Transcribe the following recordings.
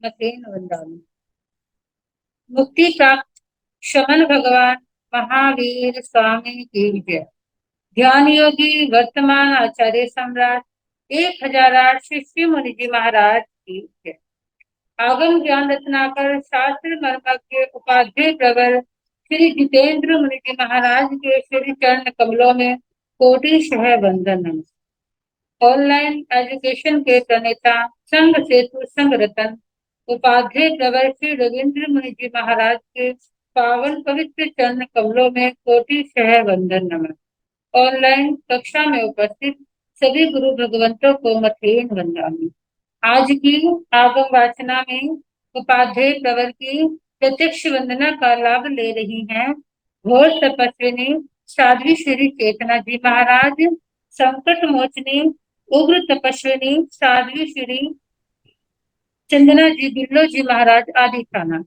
मथेन वृंदावन। मुक्ति प्राप्त शमन भगवान महावीर स्वामी की जय। ध्यान योगी वर्तमान आचार्य सम्राट 1008 शिष्य मुनि जी महाराज की जय। आगम ज्ञान रत्नाकर शास्त्र मर्मज्ञ उपाध्याय प्रवर श्री जितेंद्र मुनि जी महाराज के श्री चरण कमलों में कोटि शह वंदन। ऑनलाइन एजुकेशन के प्रणेता संघ सेतु संघ रतन उपाध्याय प्रवर श्री रविंद्र मुनि जी महाराज के पावन पवित्र चरण कमलों में कोटि शह वंदन नमन। ऑनलाइन कक्षा में उपस्थित सभी गुरु भगवंतों को मथेन वंदना। आज की आगम वाचना में उपाध्याय प्रवर की प्रत्यक्ष वंदना का लाभ ले रही हैं घोर तपस्विनी साध्वी श्री चेतना जी महाराज, संकट मोचनी उग्र तपस्विनी साध्वी श्री चंदना जी बिल्लो जी महाराज आदि थाना।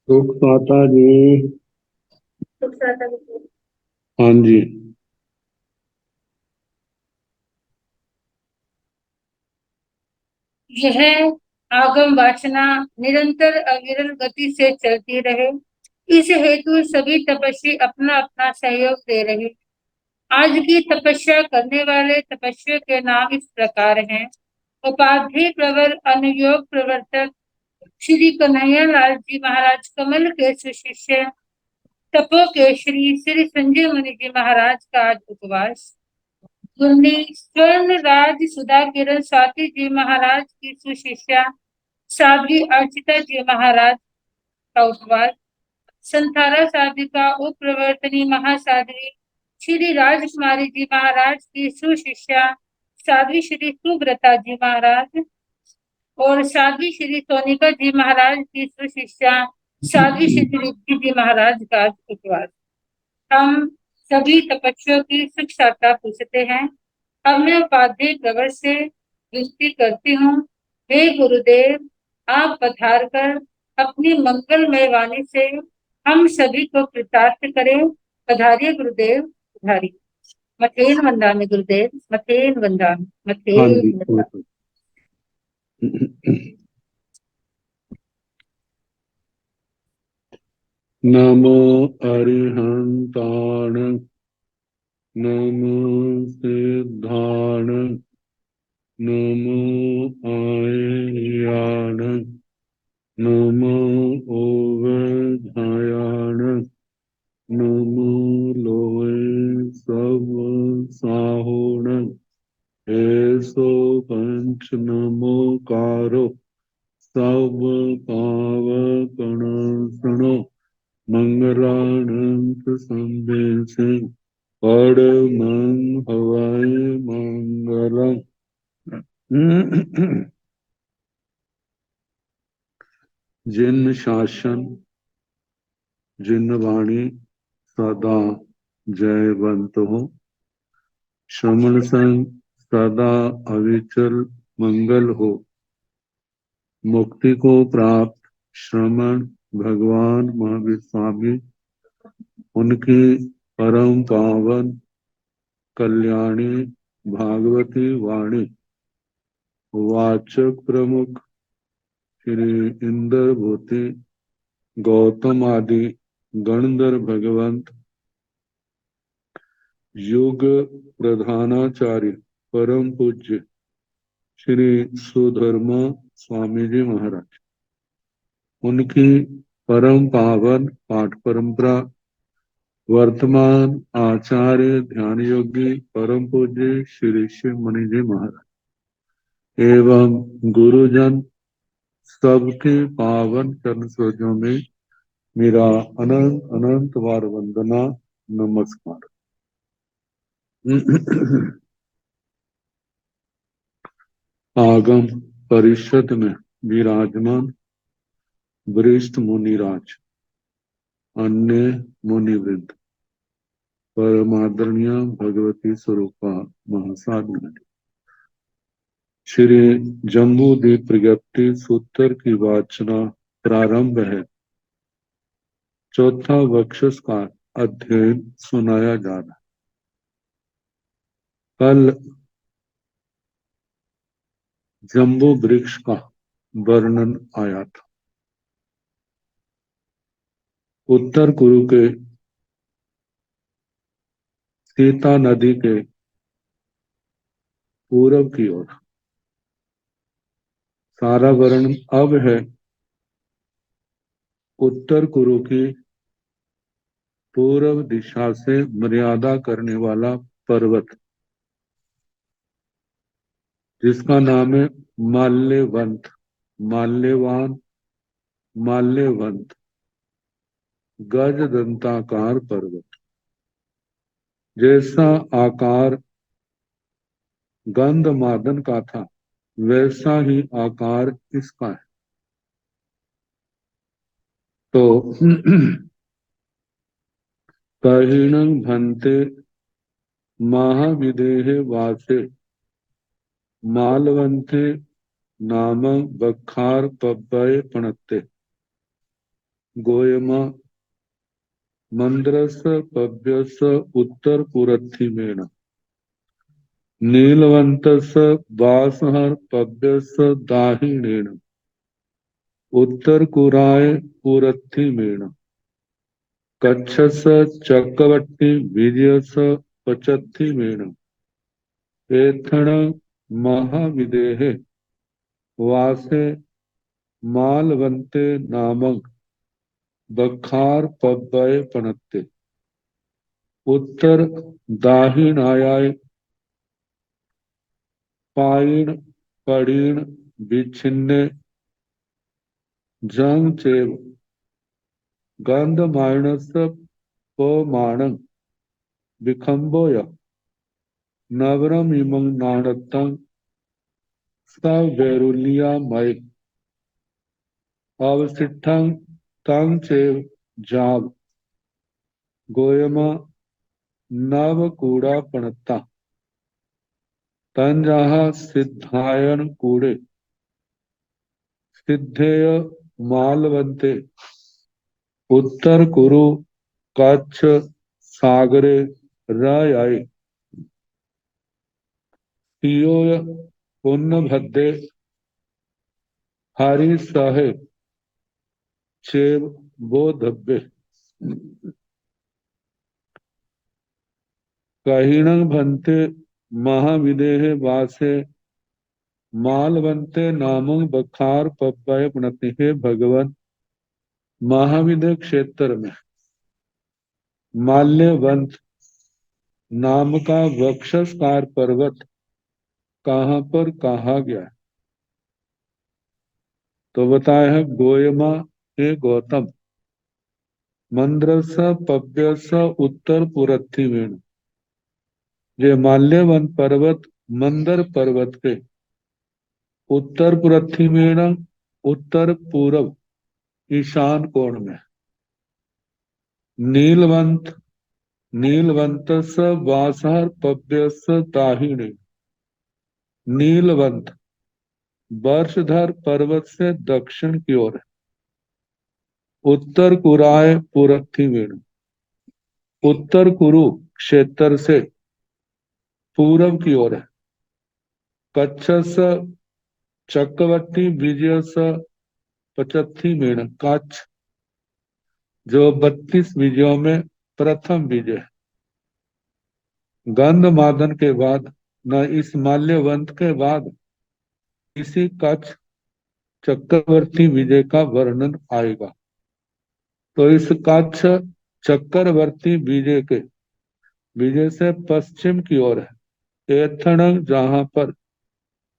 सुख माता जी। हाँ जी। यह आगम वासना निरंतर अविरल गति से चलती रहे, इस हेतु सभी तपस्वी अपना अपना सहयोग दे रहे। आज की तपस्या करने वाले तपस्वियों के नाम इस प्रकार हैं। उपाधि प्रवर अनुयोग प्रवर्तक श्री कन्हैया लाल जी महाराज कमल के सुशिष्य तपो के श्री संजय मुनि जी महाराज का आज उपवास। गुरनी स्वर्ण राज सुधा किरण स्वाति जी महाराज की सुशिष्या साध्वी अर्चिता जी महाराज का उपवास। संथारा साधिका उप प्रवर्तनी महासाध्वी श्री राजकुमारी जी महाराज की सुशिष्या साध्वी श्री सुब्रता जी महाराज और साध्वी श्री सोनिका जी महाराज की सुशिष्या साध्वी श्री रिद्धि जी महाराज का उपवास। हम सभी तपस्वियों की सुख शांता पूछते हैं। अब मैं उपाध्याय प्रवर से विनती करती हूँ, हे गुरुदेव, आप पधार कर अपनी मंगलमय वाणी से हम सभी को कृतार्थ करें। पधारिए गुरुदेव, पधारिए। मथेन वंदामि गुरुदेव, मथेन वंदामि, हाँ मथेन जी। वंदामि। नमो अरिहंताण, नमो सिद्धाण, नमो आयर्याण, नमो ओवधायाण, नमो लोय सब साहोण, ऐसो पंच नमोकारो सब पावकण सुनो, मंगलानंत संदेशे परमं हवाय मंगलम। जिन शासन जिन वाणी सदा जयवंत हो, श्रमण संग सदा अविचल मंगल हो। मुक्ति को प्राप्त श्रमण भगवान महावीर स्वामी, उनकी परम पावन कल्याणी भागवती वाणी वाचक प्रमुख श्री इंद्र भूति गौतम आदि गणधर भगवंत, युग प्रधानाचार्य परम पूज्य श्री सुधर्मा स्वामी जी महाराज, उनकी परम पावन पाठ परंपरा वर्तमान आचार्य ध्यान योगी परम पूज्य श्री शिव मणि जी महाराज एवं गुरुजन सबके पावन चरण सरोजों में मेरा अनंत अनंत बार वंदना नमस्कार। आगम परिषद में विराजमान वरिष्ठ मुनिराज, अन्य मुनिवृंद, परमादरणीय भगवती स्वरूपा महासाधना, श्री जम्बूद्वीप प्रज्ञप्ति सूत्र की वाचना प्रारंभ है। चौथा वक्षस का अध्ययन सुनाया जा रहा। कल जम्बू वृक्ष का वर्णन आया था। उत्तर कुरु के सीता नदी के पूरब की ओर सारा वर्णन अब है उत्तर कुरु की पूर्व दिशा से मर्यादा करने वाला पर्वत, जिसका नाम है माल्यवंत, माल्यवान, माल्यवंत, गज दंताकार पर्वत। जैसा आकार गंधमादन का था वैसा ही आकार इसका है। तो कहिणं भन्ते महाविदेह वासे मालवंते नाम बखार पब्बय पणत्ते गोयमा मंद्रस पव्यस उत्तर पुरथिमेण नीलवंतस वासहर पव्यस दाहिणेन उत्तर कुराय पुरथिमेण कच्छस चक्रवर्ती विजयस पचथिमेण एथण महाविदेह वासे मालवंते नामक बखार पब्बय पणत्ते उत्तर दाहिणाय पायण पड़ीण विच्छिन्ने जंग चेव गंधमायणस पमाणं विखंबोय नवरम इमं नाणत्तं सवैरुल्यामय अवसिट्ठं तं चेव जाव गोयमा नवकूड़ा पणत्ता तंजाह सिद्धायन कूड़े सिद्धेय मालवंते उत्तर कुरु कच्छ सागरे रयाय पियोय पुण्यभद्दे हरि सहे चेव बोधव्य कहिणं भन्ते महाविदेह वासे मालवंते नामक बखार पब्बय प्रणति। हे भगवान, महाविदेह क्षेत्र में माल्यवंत नाम का वक्षस्कार पर्वत कहाँ पर कहा गया है? तो बताया है गोयमा, हे गौतम, मंद्रस पव्यस उत्तर पुरथिवेण। ये माल्यवंत पर्वत मंदर पर्वत के उत्तर पुरथिवेण, उत्तर पूर्व ईशान कोण में नीलवंत, नीलवंतस वासहर पव्यस दाहिणे, नीलवंत वर्षधर पर्वत से दक्षिण की ओर है। उत्तर कुराय पुरथिवेण, उत्तर कुरु क्षेत्र से पूर्व की ओर है। कच्छस चक्रवर्ती विजयस पचथिमेण, कच्छ जो 32 विजयों में प्रथम विजय है। गंधमादन के बाद न इस माल्यवंत के बाद इसी कच्छ चक्रवर्ती विजय का वर्णन आएगा। तो इस कच्छ चक्रवर्ती बीजे से पश्चिम की ओर है। एथण जहां पर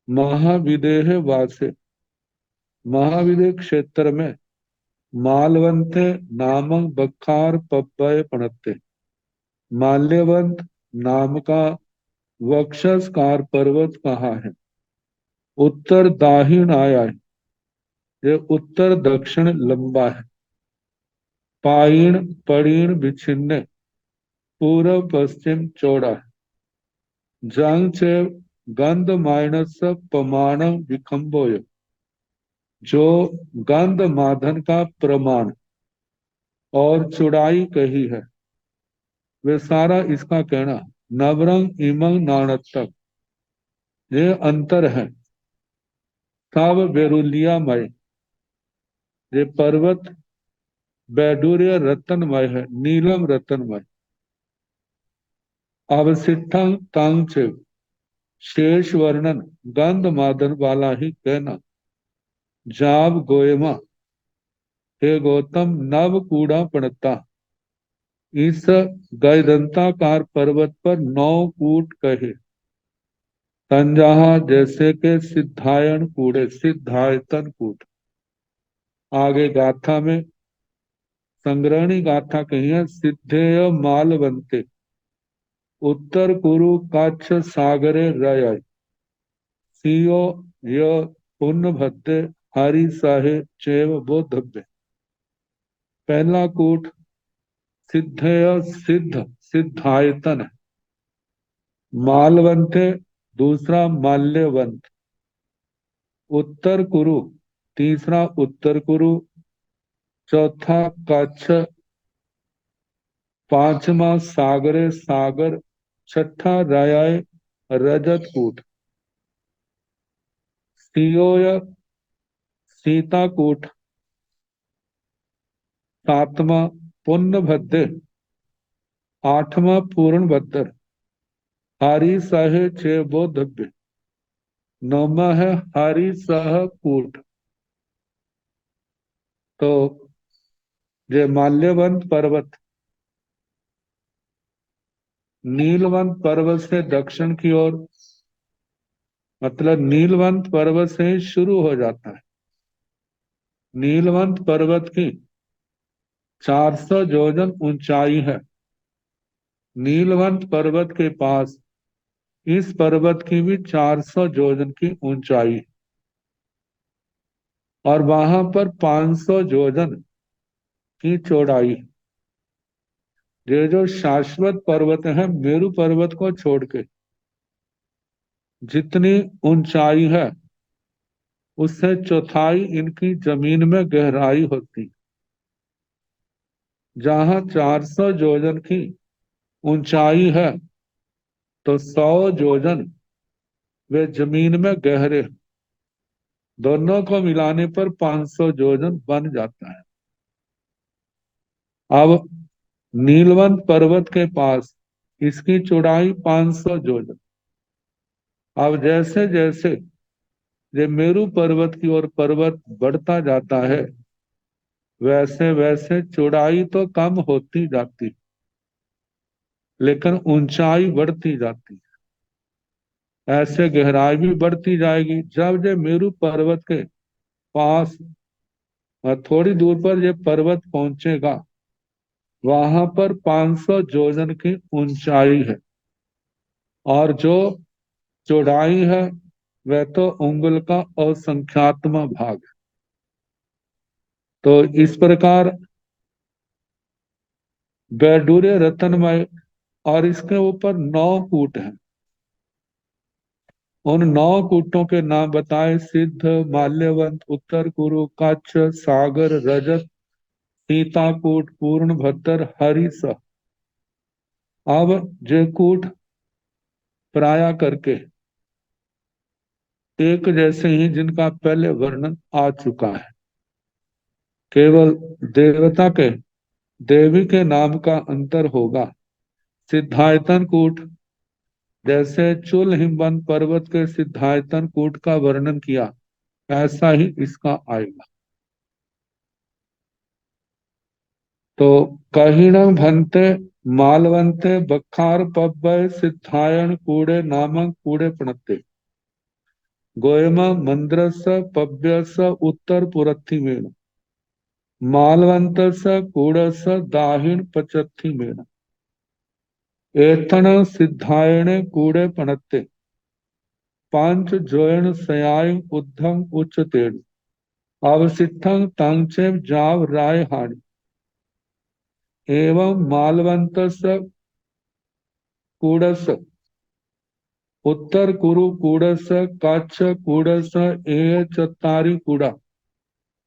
महाविदेह वासे, महाविदेह क्षेत्र में मालवंते नामक बखार पब्बय पणते, माल्यवंत नाम का वक्षस्कार पर्वत कहाँ है? उत्तर दाहिण आया है, ये उत्तर दक्षिण लंबा है। पाइण पड़ीण विच्छिन्न, पूर्व पश्चिम चौड़ा है। जंग से गंध माइनस प्रमाण विखंबोय, जो गंध माधन का प्रमाण और चौड़ाई कही है वे सारा इसका कहना। नवरंग इमंग नाणत्तक, ये अंतर है। तब बेरुलियामय, ये पर्वत बैडूर्य रत्नमय है, नीलम रत्नमय। अवसिठं तंग, शेष वर्णन गंध मादन वाला ही कहना। जाब गोयमा, हे गौतम नव कूड़ा पड़ता, इस गैदंताकार पर्वत पर 9 कूट कहे। तंजाहा जैसे के सिद्धायन कूड़े, सिद्धायतन कूट। आगे गाथा में संग्रहणी गाथा कही है। सिद्धेय मालवंते, उत्तर कुरु कच्छ सागरे रय, सीओ य पुण्य भद्दे हरि साहे चैव बोधव्य। पहला कूट सिद्धेय, सिद्ध सिद्धायतन है। मालवंते दूसरा माल्यवंत। उत्तर कुरु तीसरा उत्तर कुरु, चौथा कच्छ, पांचवा सागरे सागर, छठा राय रजत कूट। सियोय सीताकूट, सातवां पुण्य भद्दे, आठवां पूर्ण भद्र, हरि सह छे बोधव्य। नौमा है हरि सह कूट। तो ये माल्यवंत पर्वत नीलवंत पर्वत से दक्षिण की ओर, मतलब नीलवंत पर्वत से ही शुरू हो जाता है। नीलवंत पर्वत की 400 योजन ऊंचाई है। नीलवंत पर्वत के पास इस पर्वत की भी 400 योजन की ऊंचाई है। और वहां पर 500 योजन की चौड़ाई। ये जो शाश्वत पर्वत है मेरु पर्वत को छोड़ के जितनी ऊंचाई है उससे चौथाई इनकी जमीन में गहराई होती। जहां 400 योजन की ऊंचाई है तो 100 योजन वे जमीन में गहरे, दोनों को मिलाने पर 500 योजन बन जाता है। अब नीलवंत पर्वत के पास इसकी चौड़ाई 500 योजन। अब जैसे जैसे ये मेरु पर्वत की ओर पर्वत बढ़ता जाता है वैसे वैसे चौड़ाई तो कम होती जाती, लेकिन ऊंचाई बढ़ती जाती। ऐसे गहराई भी बढ़ती जाएगी। जब ये मेरु पर्वत के पास थोड़ी दूर पर ये पर्वत पहुंचेगा वहां पर 500 योजन की ऊंचाई है और जो चौड़ाई है वह तो उंगल का असंख्यात्मक भाग है। तो इस प्रकार बैडूर्य रत्नमय, और इसके ऊपर 9 कूट हैं। उन 9 कूटों के नाम बताए। सिद्ध, माल्यवंत, उत्तर कुरु, कच्छ, सागर, रजत, सीताकूट, पूर्ण भद्र, हरिस। अब जे कूट प्राय करके एक जैसे ही जिनका पहले वर्णन आ चुका है। केवल देवता के देवी के नाम का अंतर होगा। सिद्धायतन कूट जैसे चुल हिमवंत पर्वत के सिद्धायतन कूट का वर्णन किया ऐसा ही इसका आएगा। तो कहिणं भन्ते मालवन्ते बखार पब्बय सिद्धायन कूड़े नामक कूड़े प्रणते गोयम मंद्रस पव्यस उत्तर पुरथी में मालवंतस कूड़स दाहिण पचत्थी में एथण सिद्धायणे कूड़े पणत्ते पांच जोयण सयाय उद्धम उच्चतेड़ अवसिद्धं तांचे जाव राय हानि एवं मालवंतस कूड़स उत्तर कुरु कूड़स कच्छ कूड़स एय चतारी कूड़ा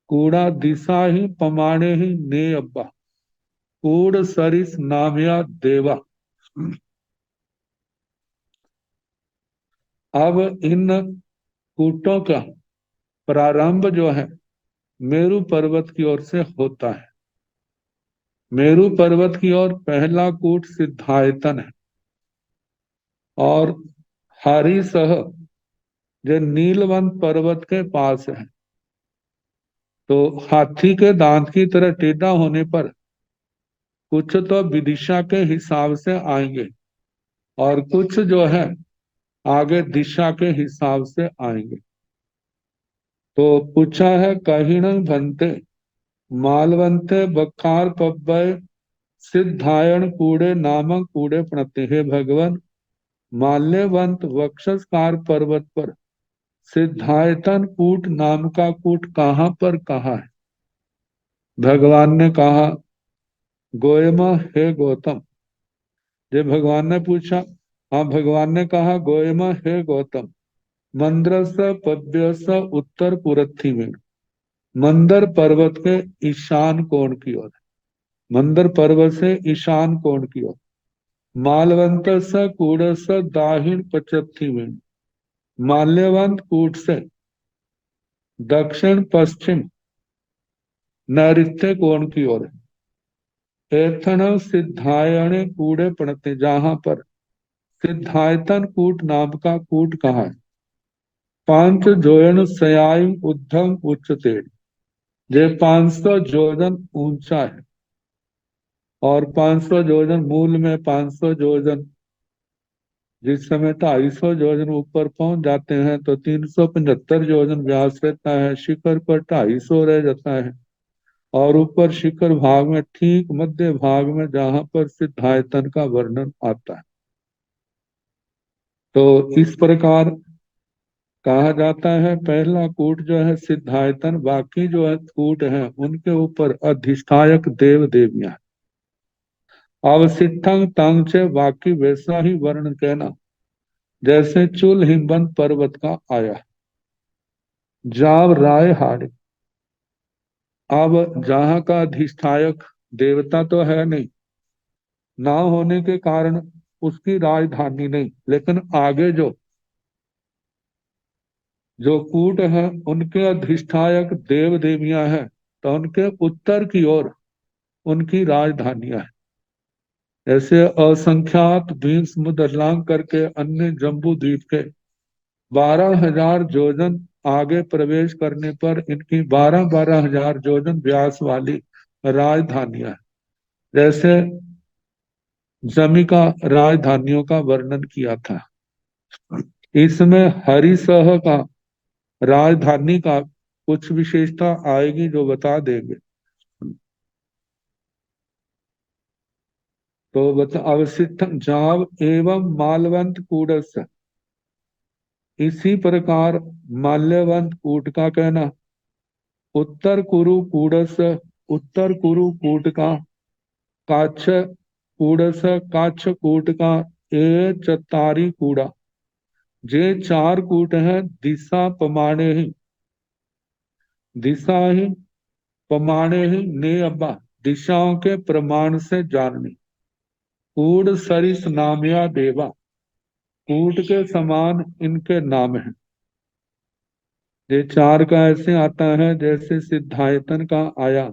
कूड़ा दिशा ही पमाणे ही ने अब्बा कूड़ सरिस नामया देवा। अब इन कूटों का प्रारंभ जो है मेरु पर्वत की ओर से होता है। मेरु पर्वत की ओर पहला कूट सिद्धायतन है और हरिसह जो नीलवंत पर्वत के पास है। तो हाथी के दांत की तरह टेढ़ा होने पर कुछ तो विदिशा के हिसाब से आएंगे और कुछ जो है आगे दिशा के हिसाब से आएंगे। तो पूछा है कहिण भंते मालवंते बखार पब्बय सिद्धायन कूड़े नामक कूड़े प्रणते। हे भगवान, माल्यवंत वक्षस्कार पर्वत पर सिद्धायतन कूट नाम का कूट कहाँ पर कहा है? भगवान ने कहा गोयमा हे गौतम। जब भगवान ने पूछा, हाँ भगवान ने कहा गोयमा हे गौतम मंद्रस पव्यस उत्तर पुरथी में मंदर पर्वत के ईशान कोण की ओर। मंदर पर्वत से ईशान कोण की ओर मालवंत स कूड़स दाहिण पचत्थी में माल्यवंत कूट से दक्षिण पश्चिम नैऋत्य कोण की ओर एथन सिद्धायण कूड़े पड़ते, जहां पर सिद्धायतन कूट नाम का कूट कहा है। पांच जोयन सयाई उद्धम उच्चते, जे 500 जोजन ऊंचा है और 500 जोजन मूल में 500 जोजन, जिस समय 250 जोजन ऊपर पहुंच जाते हैं तो 375 जोजन व्यास रहता है, शिखर पर 250 रह जाता है और ऊपर शिखर भाग में ठीक मध्य भाग में जहां पर सिद्धायतन का वर्णन आता है। तो इस प्रकार कहा जाता है पहला कूट जो है सिद्धायतन, बाकी जो है कूट है उनके ऊपर अधिष्ठायक देव देवियां। अवसिद्धं तांचे बाकी वैसा ही वर्ण कहना जैसे चुल हिमबंद पर्वत का आया। जाव राय हाड़े, अब जहां का अधिष्ठायक देवता तो है नहीं, ना होने के कारण उसकी राजधानी नहीं, लेकिन आगे जो जो कूट है उनके अधिष्ठायक देव देवियां हैं, तो उनके उत्तर की ओर उनकी राजधानियां हैं। ऐसे असंख्यात द्वीप समुद्र लांग करके अन्य जम्बू द्वीप के 12,000 जोजन आगे प्रवेश करने पर इनकी 12,000 जोजन व्यास वाली राजधानियां हैं। जैसे जमी का राजधानियों का वर्णन किया था, इसमें हरिसह का राजधानी का कुछ विशेषता आएगी जो बता देंगे। तो बता अवसित जाव एवं मालवंत कूटस, इसी प्रकार माल्यवंत कूट का कहना उत्तर कुरु कूटस, उत्तर कुरु कूट का काछ कूटस, काछ कूट का ए चतारी कूड़ा, जे 4 कूट है दिशा पमाणे ही, दिशा ही पमाणे ही ने अब्बा, दिशाओं के प्रमाण से जाननी। कूड़ सरिस नामया देवा, कूट के समान इनके नाम है। ये 4 का ऐसे आता है जैसे सिद्धायतन का आया,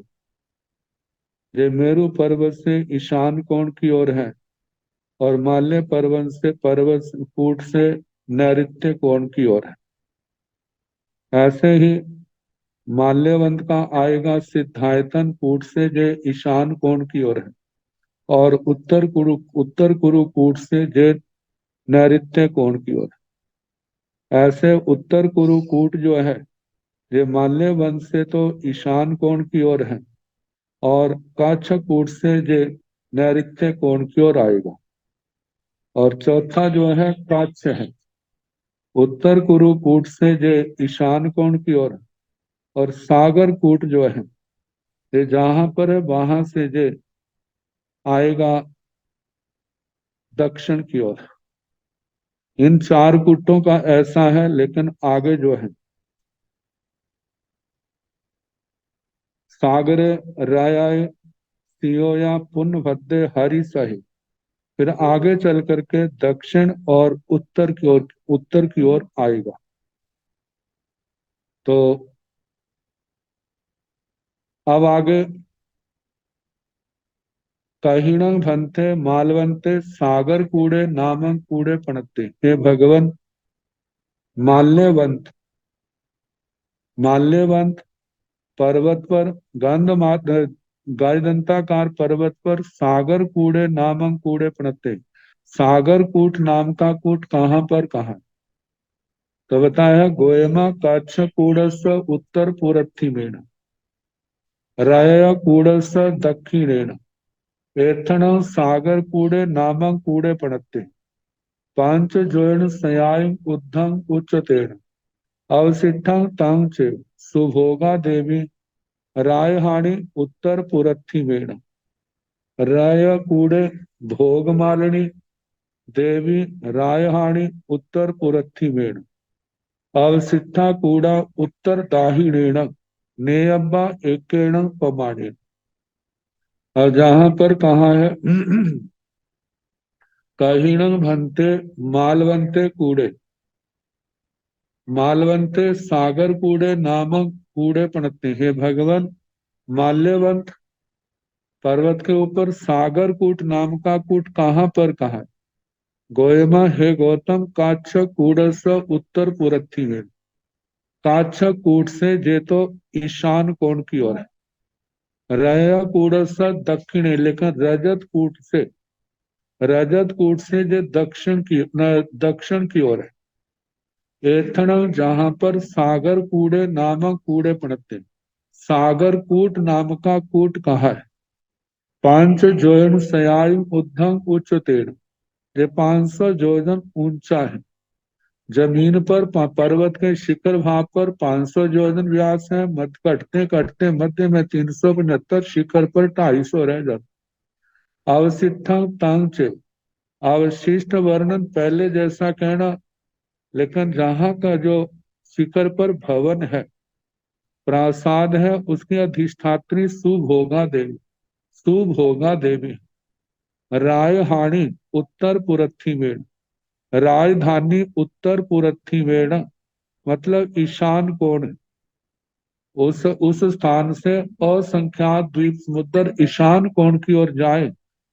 ये मेरु पर्वत से ईशान कोण की ओर है और माल्य पर्वत कूट से नैऋत्य कोण की ओर है। ऐसे ही माल्यवंत का आएगा सिद्धायतन कूट से जे ईशान कोण की ओर है, और उत्तर कुरु कूट से जे नैऋत्य कोण की ओर है। ऐसे उत्तर कुरु कूट जो है ये माल्यवंत से तो ईशान कोण की ओर है, और काछ कूट से ये नैऋत्य कोण की ओर आएगा। और चौथा जो है काच्य है, उत्तर कुरु कूट से ये ईशान कोण की ओर है, और सागर कूट जो है ये जहां पर है वहां से ये आएगा दक्षिण की ओर। इन चार कूटों का ऐसा है, लेकिन आगे जो है सागरे रायाय सियोया पुन भद्दे हरि सही, फिर आगे चल करके दक्षिण और उत्तर की ओर आएगा। तो अब आगे कहिणं भंते मालवंते सागर कूड़े नामं कूड़े पणते, हे भगवन माल्यवंत माल्यवंत पर्वत पर गायदंताकार पर्वत पर सागर कूड़े नामं कूड़े पणते, सागर कूट नाम का कूट कहाँ है? तो बताया गोयमा काच्छ कूड़स उत्तर पुरथिमेण राय कूड़स दक्षिणेण एथण सागर कूड़े नामं कूड़े पणते पांच जोन सयाय उद्धं उच्चतेन अवसिठं तं चे सुभोगा देवी रायहाणी उत्तर पुरथिमेण राय कूड़े भोगमालिनी देवी रायहाणी उत्तर पुरथिमेण अवसिट्ठा कूड़ा उत्तर दाहिणेन नेयब्बा एकेण पमाणेन। और जहां पर कहा है कहिणं भंते मालवंते कूड़े मालवंते सागर कूड़े नामक कूड़े पणते, हे भगवान माल्यवंत पर्वत के ऊपर सागर कूट नाम का कूट कहाँ है? गोयमा हे गौतम काच्छ कूड़स उत्तर पुरथी में, काच्छ कूट से जे तो ईशान कोण की ओर है, रय कूड़स दक्षिण, लेकिन रजत कूट से जो दक्षिण की ओर है। एथण जहां पर सागर कूड़े नामक कूड़े पड़ते, सागर कूट नाम का कूट कहा है? पांच जोयन सयाय उद्धम उच्च तेड़, ये 500 जोजन ऊंचा है। जमीन पर पर्वत के शिखर भाग पर 500 जोजन व्यास है, मत कटते कटते मध्य में 375, शिखर पर 250 रह जाते। अवशिष्ट तांग, अवशिष्ट वर्णन पहले जैसा कहना, लेकिन जहां का जो शिखर पर भवन है, प्रासाद है, उसकी अधिष्ठात्री सुभोगा देवी रायहाणी उत्तर पुरथिवेण, राजधानी उत्तर पुरथिवेण मतलब ईशान कोण, उस स्थान से असंख्यात द्वीप समुद्र ईशान कोण की ओर जाए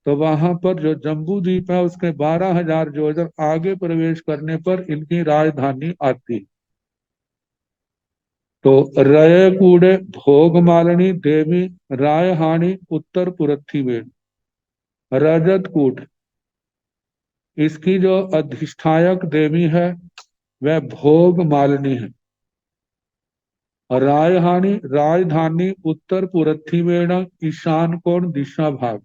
तो वहां पर जो जम्बू द्वीप है उसके 12,000 योजन आगे प्रवेश करने पर इनकी राजधानी आती। तो रय कूड़े भोगमालिनी देवी रायहाणी उत्तर पुरथिवेण, रजत कूट इसकी जो अधिष्ठायक देवी है वह भोग मालिनी है। और राजधानी उत्तर पुरथिवेण ईशान कोण दिशा भाग।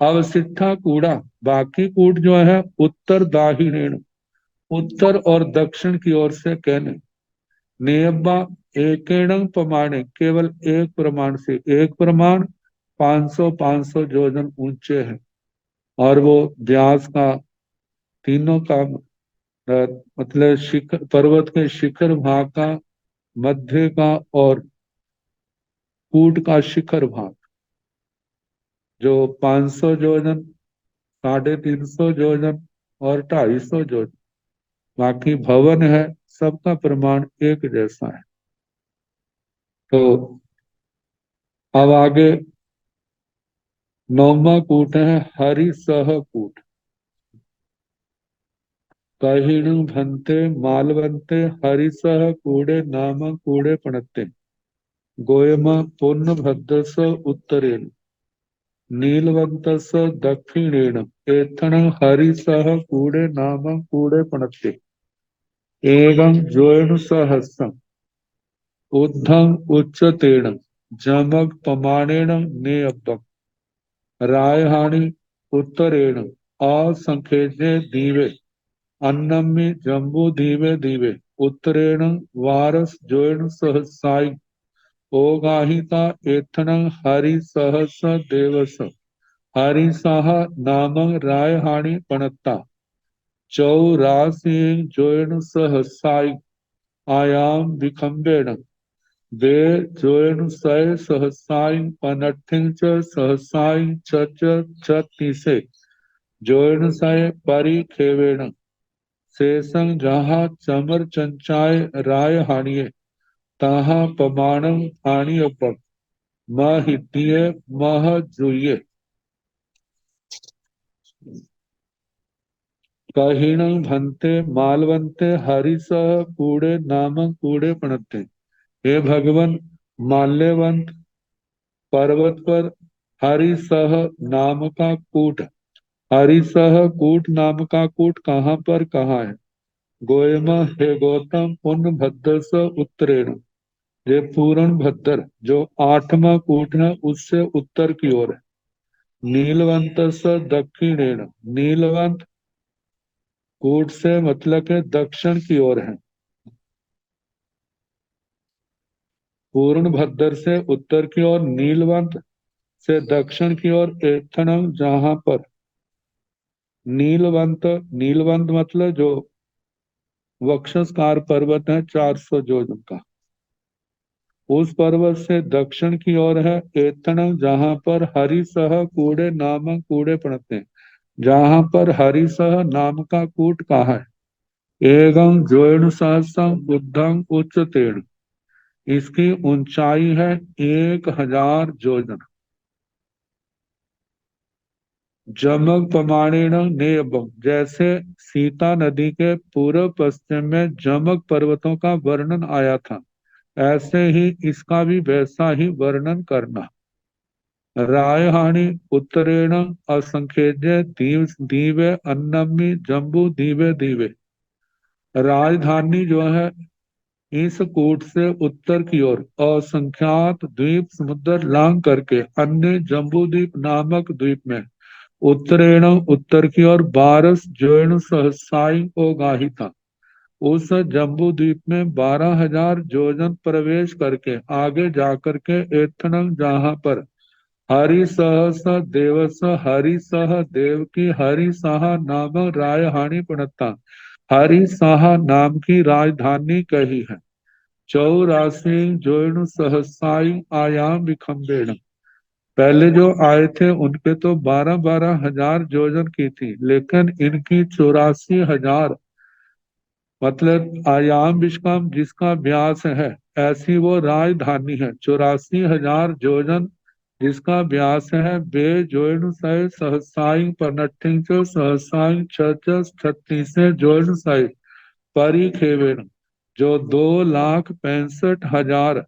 अवशिष्टा कूड़ा बाकी कूट जो है उत्तर दाहिनेण, उत्तर और दक्षिण की ओर से कहने, नियब्बा एकेण प्रमाणे केवल एक प्रमाण से, एक प्रमाण 500 जोजन ऊंचे हैं। और वो व्यास का तीनों का मतलब शिखर पर्वत के शिखर भाग का, मध्य का और कूट का शिखर भाग जो 500 जोजन, 350 जोजन और 250 जोजन, बाकी भवन है सबका प्रमाण एक जैसा है। तो अब आगे 9वां कूट है हरि सह कूट। कहिणु भन्ते मालवन्ते हरिसः कूड़े नाम कूड़े पणत्ते गोयम पुण्य भद्रस उत्तरेण नीलवन्तस्य दक्षिणेन एथण हरिसः कूड़े नाम कूड़े पणत्ते एवं जोयण सहस्रम ऊर्ध्वं उच्चतेन जमग पमाणेन नेयब्बं रायहाणि उत्तरेण असंखेने दीवे अन्नम्मि जम्बू दीवे दीवे उत्तरेण वारस जोयण सहसाई ओगाहिता एथनं हरि सहस देवस हरिसह नामं रायहाणि पणत्ता चौरासी जोयण सहसाई आयाम विखंबेन वे जोयण सय सहसाई पनठिन च सहसाई च तीसे जोयण सय परि खेवेण शेषं जहाँ चमर चंचाय राय हानिये ताहा पमाणं हानियपम महितीय मह जुये कहिणं भन्ते मालवंते हरिसह कूड़े नाम कूड़े पणते। हे भगवन, माल्यवंत पर्वत पर हरिसह नाम का कूट, हरिसह कूट नाम का कूट कहाँ पर कहाँ है? गोयम, हे गौतम, पुण्य भद्र स उत्तरेण, ये पूर्ण भद्र जो आठवां कूट है उससे उत्तर की ओर है। नीलवंत स दक्षिणेण, नीलवंत कूट से मतलब के दक्षिण की ओर है। पूर्ण भद्र से उत्तर की ओर, नीलवंत से दक्षिण की ओर एथनम जहां पर नीलवंत, नीलवंत मतलब जो वक्षस्कार पर्वत है 400 जोजन का, उस पर्वत से दक्षिण की ओर है एथनम जहां पर हरिसह कूड़े नामक कूड़े पड़ते हैं, जहां पर हरिसह नाम का कूट कहा है। एवं जोड़ सहस्रम बुद्धं उच्चतेन, इसकी ऊंचाई है 1000 जोजन। जमग प्रमाणेन नेयबम, जैसे सीता नदी के पूर्व पश्चिम में जमग पर्वतों का वर्णन आया था, ऐसे ही इसका भी वैसा ही वर्णन करना। रायहानि उत्तरेण असंख्येय दीव दीवे अन्नमी जम्बू दीवे दीवे, राजधानी जो है इस कूट से उत्तर की ओर असंख्यात द्वीप समुद्र लांग करके अन्य जम्बू द्वीप नामक द्वीप में उत्तरेण उत्तर की ओर बारस जोन सहसाई को गाही था। उस जम्बू द्वीप में 12,000 जोजन प्रवेश करके आगे जाकर के एथनम जहां पर हरि सहस देवस हरि सह देव की हरि सहा नाम रायहानी प्रणता, हरि सहा नाम की राजधानी कही है। चौरासी जोन सहसाई आयाम विखंबेण, पहले जो आए थे उनके तो 12,000 जोजन की थी, लेकिन इनकी 84,000 मतलब आयाम विश्वम जिसका व्यास है, ऐसी वो राजधानी है। 84,000 जोजन जिसका व्यास है। बे जोन सय सहसाई पनठिंच सहसाई छत्तीस जोन सय परिखेवेण, जो 2,65,000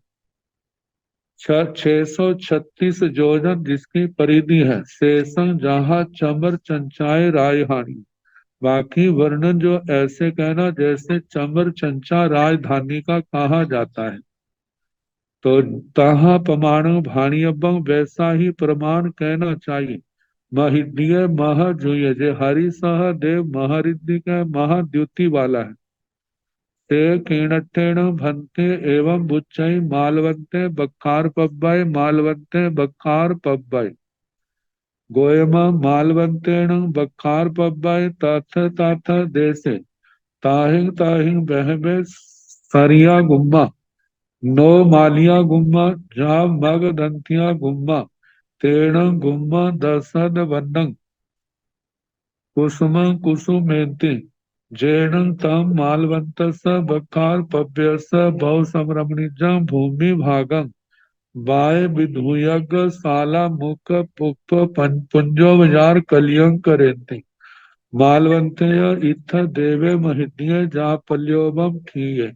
636 जोजन जिसकी परिधि है। शेषं जहाँ चमर चंचाए रायहानी, बाकी वर्णन जो ऐसे कहना जैसे चमर चंचा राजधानी का कहा जाता है। तो तहा प्रमाण भाणियबं, वैसा ही प्रमाण कहना चाहिए। महिद्य मह जुय, जे हरि सह देव महरिद्धि का महाद्युति वाला है। ते कीणठेण भन्ते एवं बुच्चई मालवंते बखार पब्बय, मालवंते बखार पब्बय गोयम मालवंतेण बखार पब्बय तथ तथ देसे ताहिं ताहिं बहबे सरिया गुम्मा नो मालिया गुम्मा जा मग दंतिया गुम्मा तेण गुम्मा दसन वन्नं कुसुम कुसुमेति जैनं तम मालवंतस बखार पव्यस बहु संरमणिजं भूमि भागं बाय विधुयग साला मुख पुष्प पुंजो विजार कलियं करेंति। मालवंते इत्थ देवे महिन्ये जापल्योबम ठीये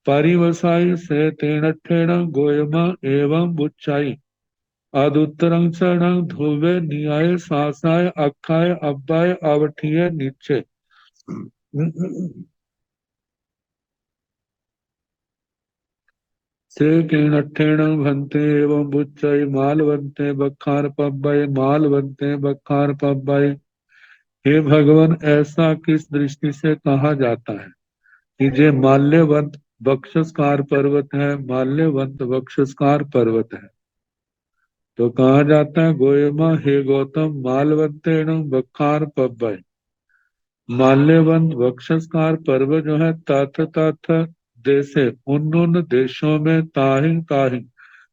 परिवसाई से तेनठेण गोयम एवं बुच्चाई अदुत्तरं चरणं ध्रुवे नियाय सासाय अक्षाय अब्बाय अवठिये नीचे। से किणठेण भन्ते एवं बुच्चय मालवंते बखार पब्बय मालवंते बखार पब्बय। हे भगवान, ऐसा किस दृष्टि से कहा जाता है कि जे माल्यवंत बक्षस्कार पर्वत है, माल्यवंत बक्षस्कार पर्वत है। तो कहा जाता है गोयमा हे गौतम मालवंतेण बखार पब्बय। माल्यवंत वक्षस्कार पर्वत जो है तथ तथ देशे उन उन देशों में ताहिं ताहिं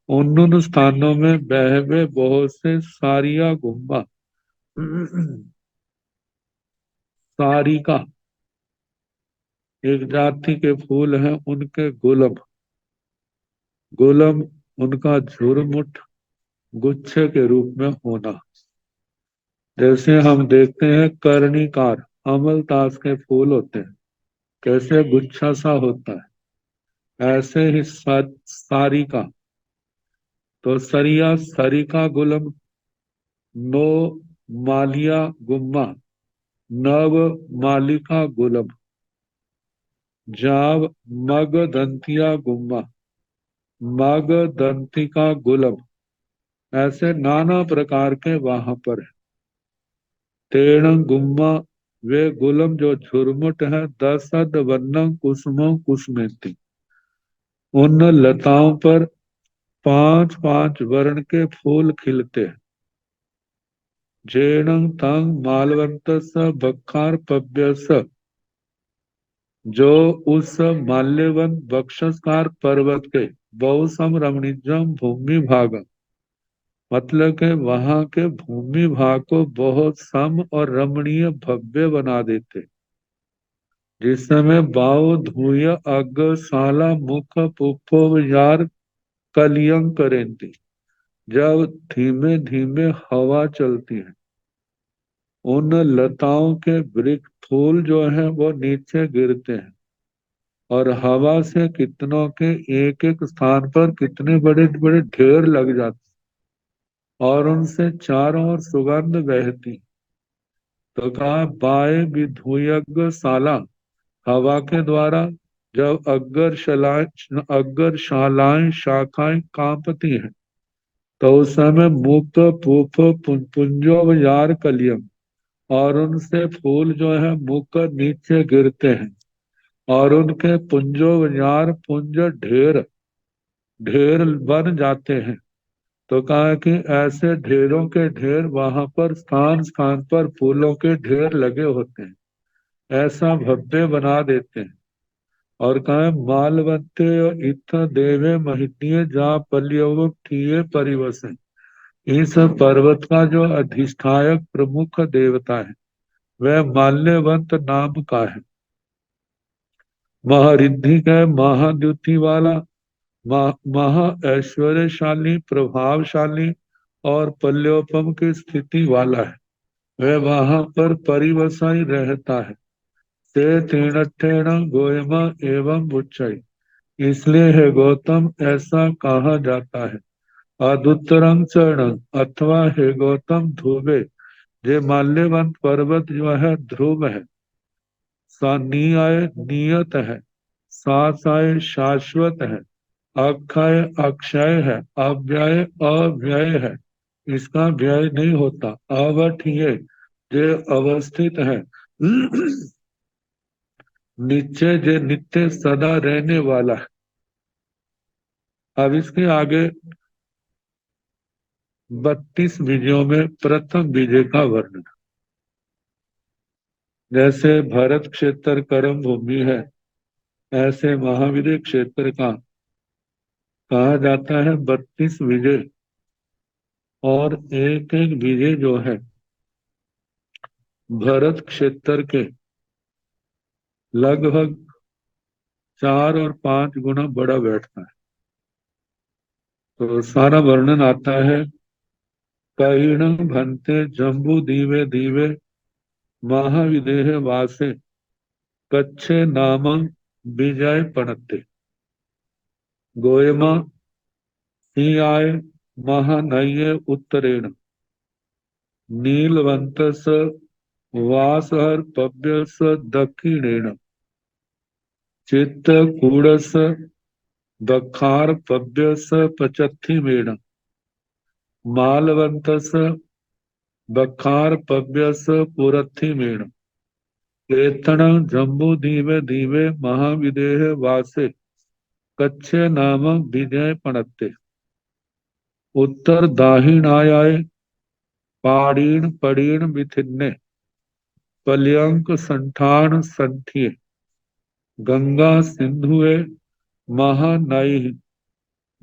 उन उन स्थानों में बहवे बहुत से सारिया गुम्बा। सारिका एक जाति के फूल हैं, उनके गुलाब, गुलाब उनका झुरमुट गुच्छे के रूप में होना। जैसे हम देखते हैं कर्णिकार अमलतास के फूल होते हैं, कैसे गुच्छा सा होता है, ऐसे ही सारिका। तो सरिया सरिका गुलम, नो मालिया गुम्मा, नव मालिका गुलम, जाव मग दंतिया गुम्मा, मग दंतिका गुलम। ऐसे नाना प्रकार के वहां पर है। तेण गुम्मा वे गुलम जो झुरमुट है, दसद वन्नम कुसुमो कुसुमेति। उन लताओं पर पांच पांच वर्ण के फूल खिलते हैं। जेणं तंग मालवंत स बखार पव्य स, जो उस माल्यवंत बक्षस्कार पर्वत के बहुसम रमणीजम भूमि भाग, मतलब के वहां के भूमि भाग को बहुत सम और रमणीय भव्य बना देते। जिस समय बाव धूय अग साला मुख पुप्पो यार कलियं करेंती, जब धीमे धीमे हवा चलती है, उन लताओं के वृक्ष फूल जो है वो नीचे गिरते हैं और हवा से कितनों के एक एक स्थान पर कितने बड़े बड़े ढेर लग जाते और उनसे चारों ओर सुगंध बहती। तो कहा बाय विधुयग साला, हवा के द्वारा जब अग्गर शालाएं शाखाएं कांपती हैं, तो उस समय मुक्त पुफ पुंजो यार कलियम, और उनसे फूल जो है मुकर नीचे गिरते हैं और उनके पुंजो यार पुंज ढेर ढेर बन जाते हैं। तो कहा कि ऐसे ढेरों के ढेर वहां पर स्थान स्थान पर फूलों के ढेर लगे होते हैं, ऐसा भव्य बना देते हैं। और कहा मालवंते इत्थ देवे महिनीय जा पल्यव ठिये परिवसे। इस पर्वत का जो अधिष्ठायक प्रमुख देवता है वह माल्यवंत नाम का है। महारिद्धि का महाद्युति वाला, महा ऐश्वर्यशाली, प्रभावशाली और पल्योपम की स्थिति वाला है। वह वहां पर परिवसाई रहता है। ते तीणठेण गोयमा एवं बुच्चई, इसलिए है गौतम ऐसा कहा जाता है। अदुत्तरं चरण, अथवा हे गौतम ध्रुवे, ये माल्यवंत पर्वत जो है ध्रुव है। नियाय नियत है, सासाय शाश्वत है, अक्षय अक्षय है, अव्यय अव्यय है, इसका व्यय नहीं होता। अवठिये जे अवस्थित है, निश्चय जे नित्य सदा रहने वाला है। अब इसके आगे 32 विजयों में प्रथम विजय का वर्णन। जैसे भरत क्षेत्र कर्म भूमि है, ऐसे महावीर क्षेत्र का कहा जाता है 32 विजय। और एक एक विजय जो है भरत क्षेत्र के लगभग 4 और 5 गुना बड़ा बैठता है। तो सारा वर्णन आता है। कहीण भंते जम्बू दीवे दीवे महाविदेह वासे कच्छे नामं विजय पणते गोयमा सिंहाय महानये उत्तरेण नीलवंतस वासहर पव्यस दक्षिणेन चित्तकूटस दखार पव्यस पचत्थिमेन मालवंतस बखार पव्यस पुरत्थिमेन एतण जम्बूदीवे दीवे महाविदेह वासे कच्छे नाम विजय पणत्ते उत्तर दाहिणायाय पाड़ीण पड़ीण विथिन्ने पल्यंक संठान संठिये गंगा सिंधुए महानैः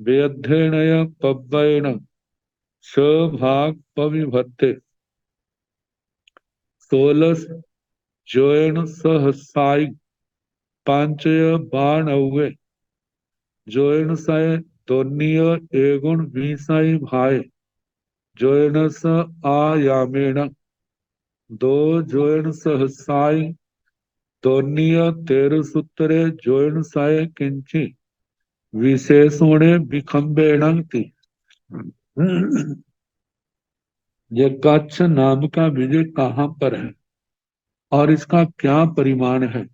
व्यध्येणय पव्येन भाग पविभत्ते सोलस जोयन सहसाई पांचय बाणवे जोयन सय दोन्नीय एगुण बीसाई भाई जोयन स आयामेण दो जोयन सहसाई दोन्नीय तेरसूत्रे जोयन साय किंची विशेषणे विखंबेण ये कच्छ नाम का विजय कहाँ पर है और इसका क्या परिमाण है।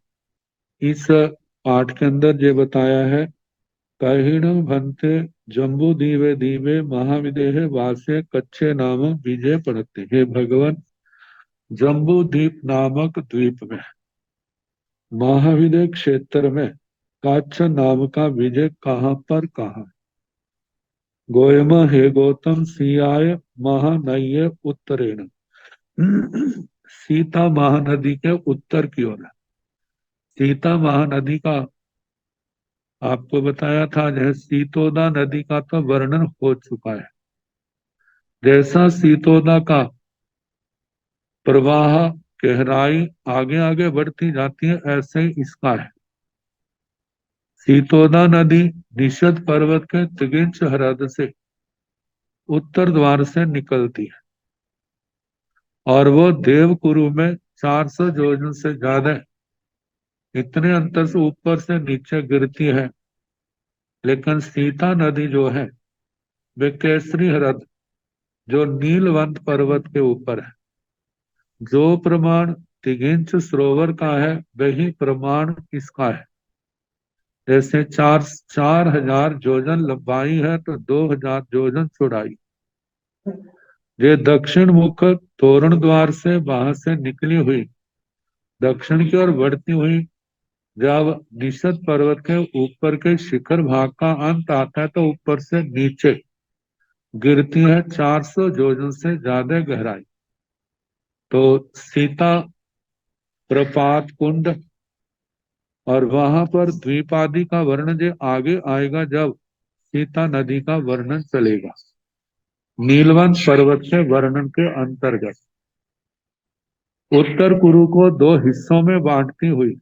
इस पाठ के अंदर ये बताया है कहिण भंते जम्बू दीवे दीवे महाविदेह वासे कच्छे नाम विजय पड़ते। हे भगवान, जम्बू द्वीप नामक द्वीप में महाविदेह क्षेत्र में कच्छ नाम का विजय कहाँ। गोयम हे गौतम सियाय महानये उत्तरेण सीता महानदी के उत्तर की ओर है। सीता महानदी का आपको बताया था, जैसे सीतोदा नदी का तो वर्णन हो चुका है। जैसा सीतोदा का प्रवाह गहराई आगे आगे बढ़ती जाती है, ऐसे ही इसका है। सीतोदा नदी निषद पर्वत के त्रिगिंच हृद से उत्तर द्वार से निकलती है और वो देवकुरु में 400 योजन से ज्यादा इतने अंतर से ऊपर से नीचे गिरती है। लेकिन सीता नदी जो है वे केसरी हृद जो नीलवंत पर्वत के ऊपर है। जो प्रमाण तिगिंच सरोवर का है वही प्रमाण इसका है। जैसे 4,000 योजन लंबाई है तो 2,000 योजन चौड़ाई। ये दक्षिण मुख तोरण द्वार से वहां से निकली हुई दक्षिण की ओर बढ़ती हुई जब निषद पर्वत के ऊपर के शिखर भाग का अंत आता है तो ऊपर से नीचे गिरती है 400 योजन से ज्यादा गहराई। तो सीता प्रपात कुंड और वहां पर द्वीप आदि का वर्णन जो आगे आएगा जब सीता नदी का वर्णन चलेगा नीलवंत पर्वत के वर्णन के अंतर्गत। उत्तर कुरु को दो हिस्सों में बांटती हुई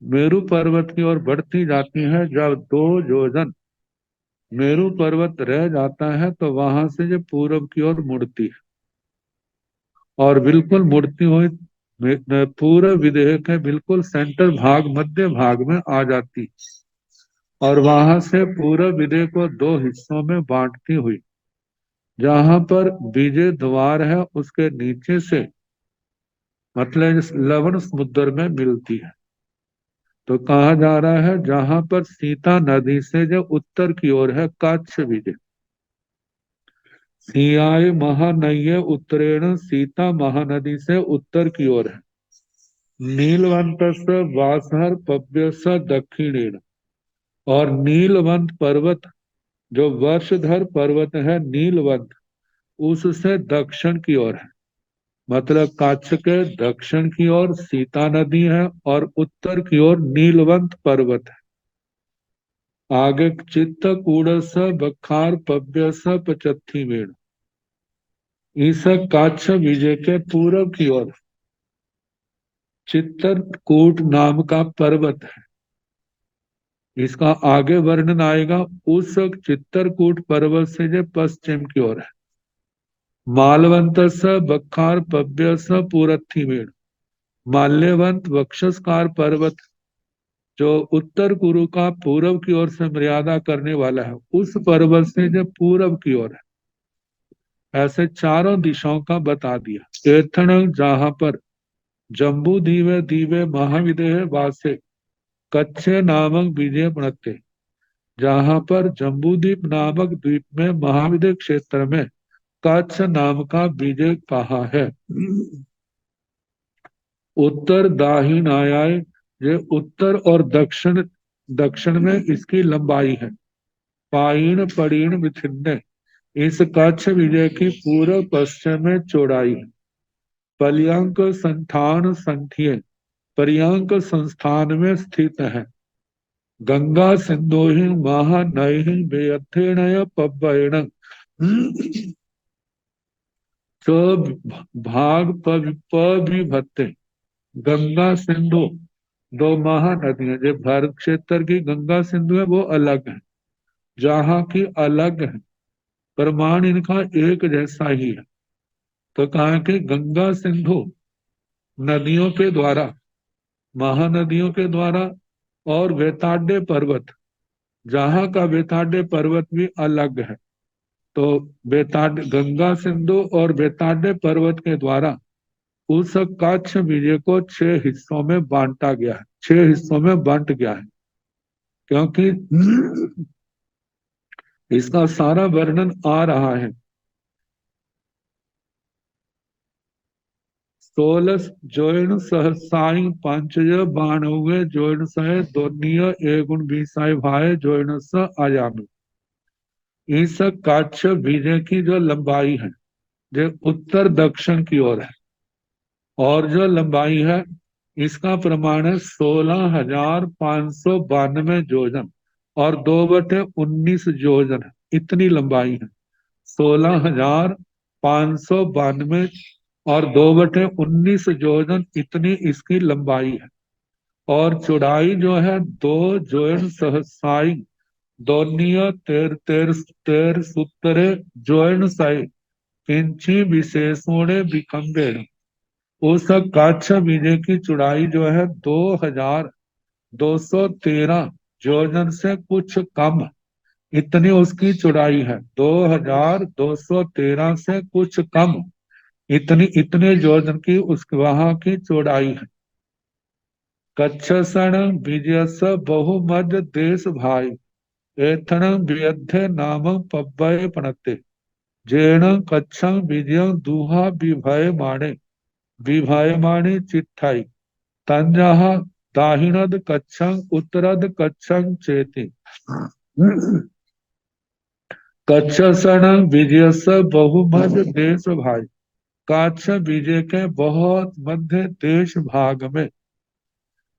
मेरु पर्वत की ओर बढ़ती जाती है। जब 2 योजन मेरु पर्वत रह जाता है तो वहां से जो पूरब की ओर मुड़ती है और बिल्कुल मुड़ती हुई पूर्व विदेह के बिल्कुल सेंटर भाग मध्य भाग में आ जाती और वहां से पूर्व विदेह को 2 हिस्सों में बांटती हुई जहां पर विजय द्वार है उसके नीचे से मतलब लवण समुद्र में मिलती है। तो कहा जा रहा है जहां पर सीता नदी से जो उत्तर की ओर है कच्छ विजय सियाय महानये उत्तरेण सीता महानदी से उत्तर की ओर है। नीलवंत वासहर पव्यस दक्षिणेण और नीलवंत पर्वत जो वर्षधर पर्वत है नीलवंत उससे दक्षिण की ओर है। मतलब कच्छ के दक्षिण की ओर सीता नदी है और उत्तर की ओर नीलवंत पर्वत है। आगे चित्तकूट बखार पव्यस पचत्थीमेण इस कच्छ विजय के पूर्व की ओर चित्तकूट नाम का पर्वत है। इसका आगे वर्णन आएगा। उस चित्तरकूट पर्वत से जो पश्चिम की ओर है मालवंत बखार पव्य पूरथीमेण। माल्यवंत वक्षस्कार पर्वत जो उत्तर कुरु का पूर्व की ओर से मर्यादा करने वाला है, उस पर्वत से जो पूर्व की ओर है, ऐसे चारों दिशाओं का बता दिया। एथण जहां पर जम्बू दीवे दीवे महाविदेह वासे कच्छ नामक विजय प्रणते, जहां पर जम्बूद्वीप नामक द्वीप में महाविद्य क्षेत्र में कच्छ नाम का विजय कहा है। उत्तर दाहिनायाय, ये उत्तर और दक्षिण, दक्षिण में इसकी लंबाई है। पाइन पड़ीण विथिन्न, इस कच्छ विजय की पूर्व पश्चिम में चौड़ाई है। पर्यंक संस्थान संठिय, पर्यंक संस्थान में स्थित है। गंगा सिंधु महानय बेअथेणय पव्वयण, च भाग पविभत्ते। गंगा सिंधु दो महानदियां, जो भारत क्षेत्र की गंगा सिंधु है वो अलग है, जहाँ की अलग है, प्रमाण इनका एक जैसा ही है। तो कहा कि गंगा सिंधु नदियों के द्वारा, महानदियों के द्वारा, और वेताड्य पर्वत, जहाँ का वेताड्य पर्वत भी अलग है। तो बेताड्य गंगा सिंधु और बेताड्य पर्वत के द्वारा उस कच्छ विजय को 6 हिस्सों में बांटा गया है, 6 हिस्सों में बंट गया है। क्योंकि इसका सारा वर्णन आ रहा है। 16 जोइन सहसाई पंचज बाणवे जोइन सह दोनीय एगुण बीसाई भाई जोइन स आयामी। इस कच्छ विजय की जो लंबाई है, जो उत्तर दक्षिण की ओर है, और जो लंबाई है इसका प्रमाण है 16,592 योजन और 2/19 योजन, इतनी लंबाई है। 16,592 और 2/19 योजन, इतनी इसकी लंबाई है। और चौड़ाई जो है 2 जोन सहसाई दोनिया तेर तेर तेर सूत्रे जोन साई किंची विशेषोणे विखंबेण। उस कच्छ विजय की चौड़ाई जो है 2,213 योजन से कुछ कम, इतनी उसकी चौड़ाई है। 2,213 से कुछ कम, इतनी इतने योजन की उस वहां की चौड़ाई है। कच्छसण विजयस बहुमध्य देश भाई, एथण व्यध्य नाम पव्वय पणते। जेण कच्छं विजय दुहा विभय माणे, विभय माणे चिट्ठाई। तंजः दाहिनद कच्छं उत्तरद कच्छं चेति। कच्छसण विजयस बहुमध्य देश भाई, कच्छ विजय के बहुत मध्य देश भाग में,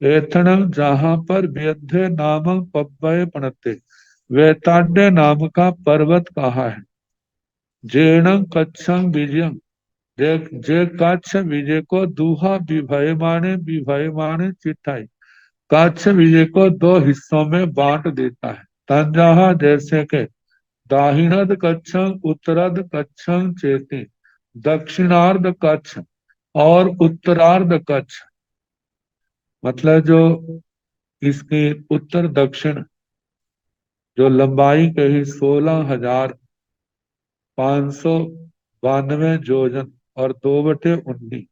एथणम जहां पर व्यध्य नामक पव्वय पणते, वेताड्य नाम का पर्वत कहा है। जेणम कच्छम विजयम, जे जे कच्छ विजय को दुहा विभयमाने चिट्ठाई, कच्छ विजय को 2 हिस्सों में बांट देता है। तंजहा जैसे के दाहिनद कच्छम उत्तरार्ध कच्छम चेती, दक्षिणार्ध कच्छ और उत्तरार्ध कच्छ, मतलब जो इसकी उत्तर दक्षिण जो लंबाई कही 16,592 योजन और 2/19,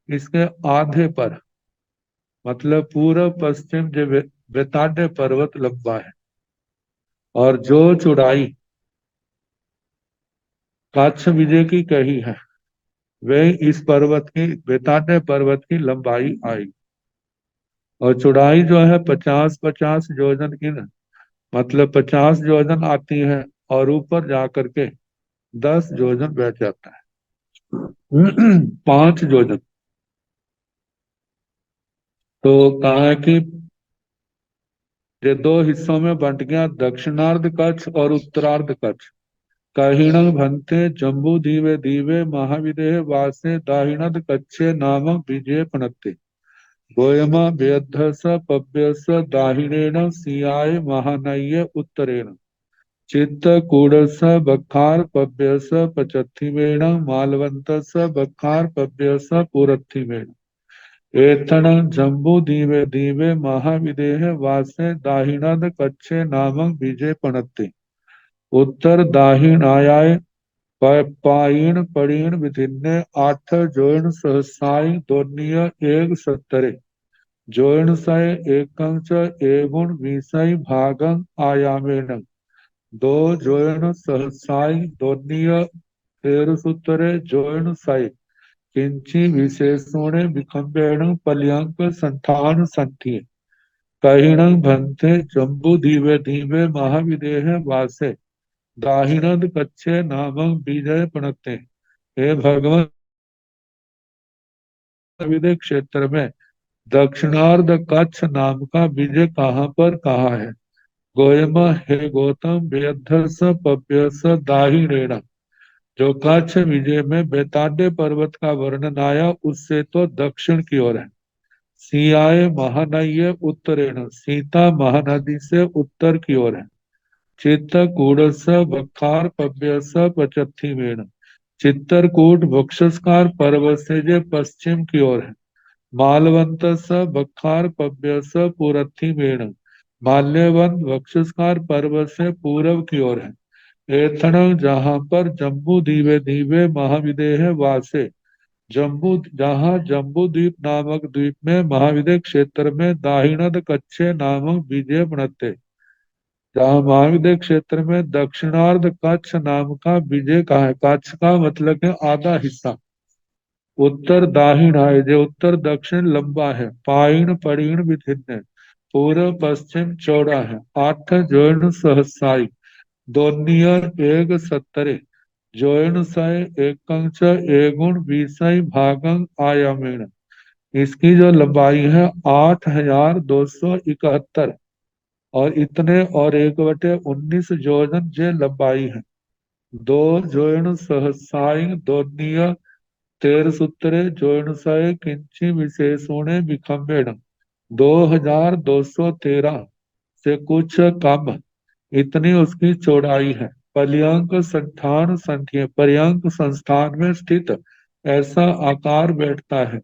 इसके आधे पर, मतलब पूर्व पश्चिम जो बेताड्य पर्वत लंबा है, और जो चौड़ाई कच्छ विजय की कही है, वही इस पर्वत की, बेताड्य पर्वत की लंबाई आई। और चौड़ाई जो है 50-50 योजन की ना, मतलब 50 योजन आती है, और ऊपर जाकर के 10 योजन बैठ जाता है। 5 योजन। तो कहा है कि ये 2 हिस्सों में बंट गया, दक्षिणार्ध कच्छ और उत्तरार्ध कच्छ। कहिण भंते जम्बू दीवे दीवे महाविदेह वासे दाहिणद कच्छे नामक विजय पणते। गोयमा बेअध्य स पव्य स दाहिणेन सियाय महानय उत्तरेण। चित्तकूटस्स बख्खारपव्यस्स पचत्थिमेन मालवन्तस्स बख्खारपव्यस्स पुरत्थिमेन एतण जम्बूदीवे दीवे महाविदेह वासे दाहिनद कच्छे नामक बीजे पणत्ते उत्तर दाहिणायाय पायीण पड़ीण विधिन्ने आठ जोइन सहसाई दोन्य एक सत्तरे जोइन सय एकं च एगुण विषय भागं आयामेन दो जोइन सहसाई दोन्य तेरसूत्तरे जोइन सय किंची विशेषोणे विखंबेण पल्यंक संठान संठिये कहिणं भन्ते जम्बू दीवे दीवे महाविदेह वासे दाहिनद कच्छे नामक विजय प्रणते हे भगवान विदय क्षेत्र में दक्षिणार्ध कच्छ नाम का विजय कहाँ पर कहा है गोयम हे गौतम व्यध्स पव्यस दाहिणेन जो कच्छ विजय में बेताड्य पर्वत का वर्णन आया उससे तो दक्षिण की ओर है सियाए महानय उत्तरेण सीता महानदी से उत्तर की ओर है चित्तकूटस्स बख्खारपव्यस्स पचत्थिमेन चित्तरकूट वक्षस्कार पर्वत से जो पश्चिम की ओर है मालवंतस्स बख्खारपव्यस्स पुरत्थिमेन माल्यवंत वक्षस्कार पर्वत से पूर्व की ओर है एथण जहाँ पर जम्बू दीवे दीवे महाविदेह वासे जम्बू जहाँ जम्बू द्वीप नामक द्वीप में महाविदेह क्षेत्र में दाहिनद कच्छे नामक विजय बनते जहाँ महाविद्य क्षेत्र में दक्षिणार्ध कच्छ नाम का विजय का है कच्छ का मतलब है आधा हिस्सा उत्तर दाहिना है जो उत्तर दक्षिण लंबा है पाइण पड़ीण विभिन्न पूर्व पश्चिम चौड़ा है आठ जोन सहसाई दोनियर एक सत्तरे जोन सय एकं च एगुण विषय भागं आयामेण इसकी जो लंबाई है 8,271 और इतने और 1/19 जोजन जे लंबाई है दो जोन सहसाई दोनिय तेरसूत्रे जोन सय किंची विशेषोणे विखंबेण 2,213 से कुछ कम इतनी उसकी चौड़ाई है पर्यंक संस्थान संख्या पर्यंक संस्थान में स्थित ऐसा आकार बैठता है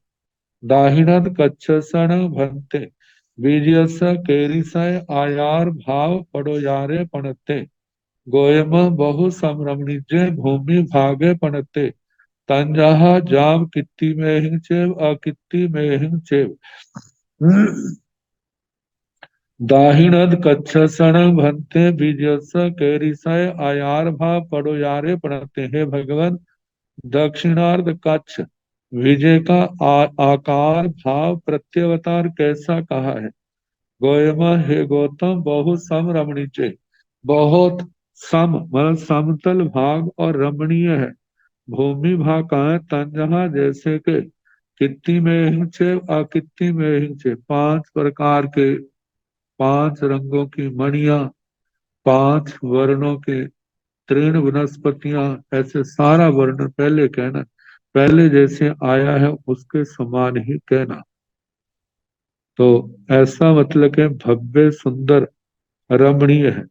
दाहिनद कच्छसण भन्ते बीजस केरिसय आयार भाव पड़ोयारे पणते गोयम बहु समरमणिजे भूमि भागे पणते तंजहा जाम कित्ती में हिंग चेव अकित्ती में हिंग चेव दाहिनद कच्छसण भन्ते बीजस केरिसय आयार भाव पड़ोयारे पणते हे भगवान दक्षिणार्ध कच्छ विजय का आकार भाव प्रत्यवतार कैसा कहा है गोयमा हे गौतम बहु सम रमणीचे बहुत सम मतलब समतल भाग और रमणीय है भूमि भाग का है तंजहा जैसे के कित्ती में हिंचे अकित्ती में हिंचे 5 प्रकार के 5 रंगों की मणियां 5 वर्णों के तृण वनस्पतियां ऐसे सारा वर्णन पहले कहना पहले जैसे आया है उसके समान ही कहना तो ऐसा मतलब कि भव्य सुंदर रमणीय है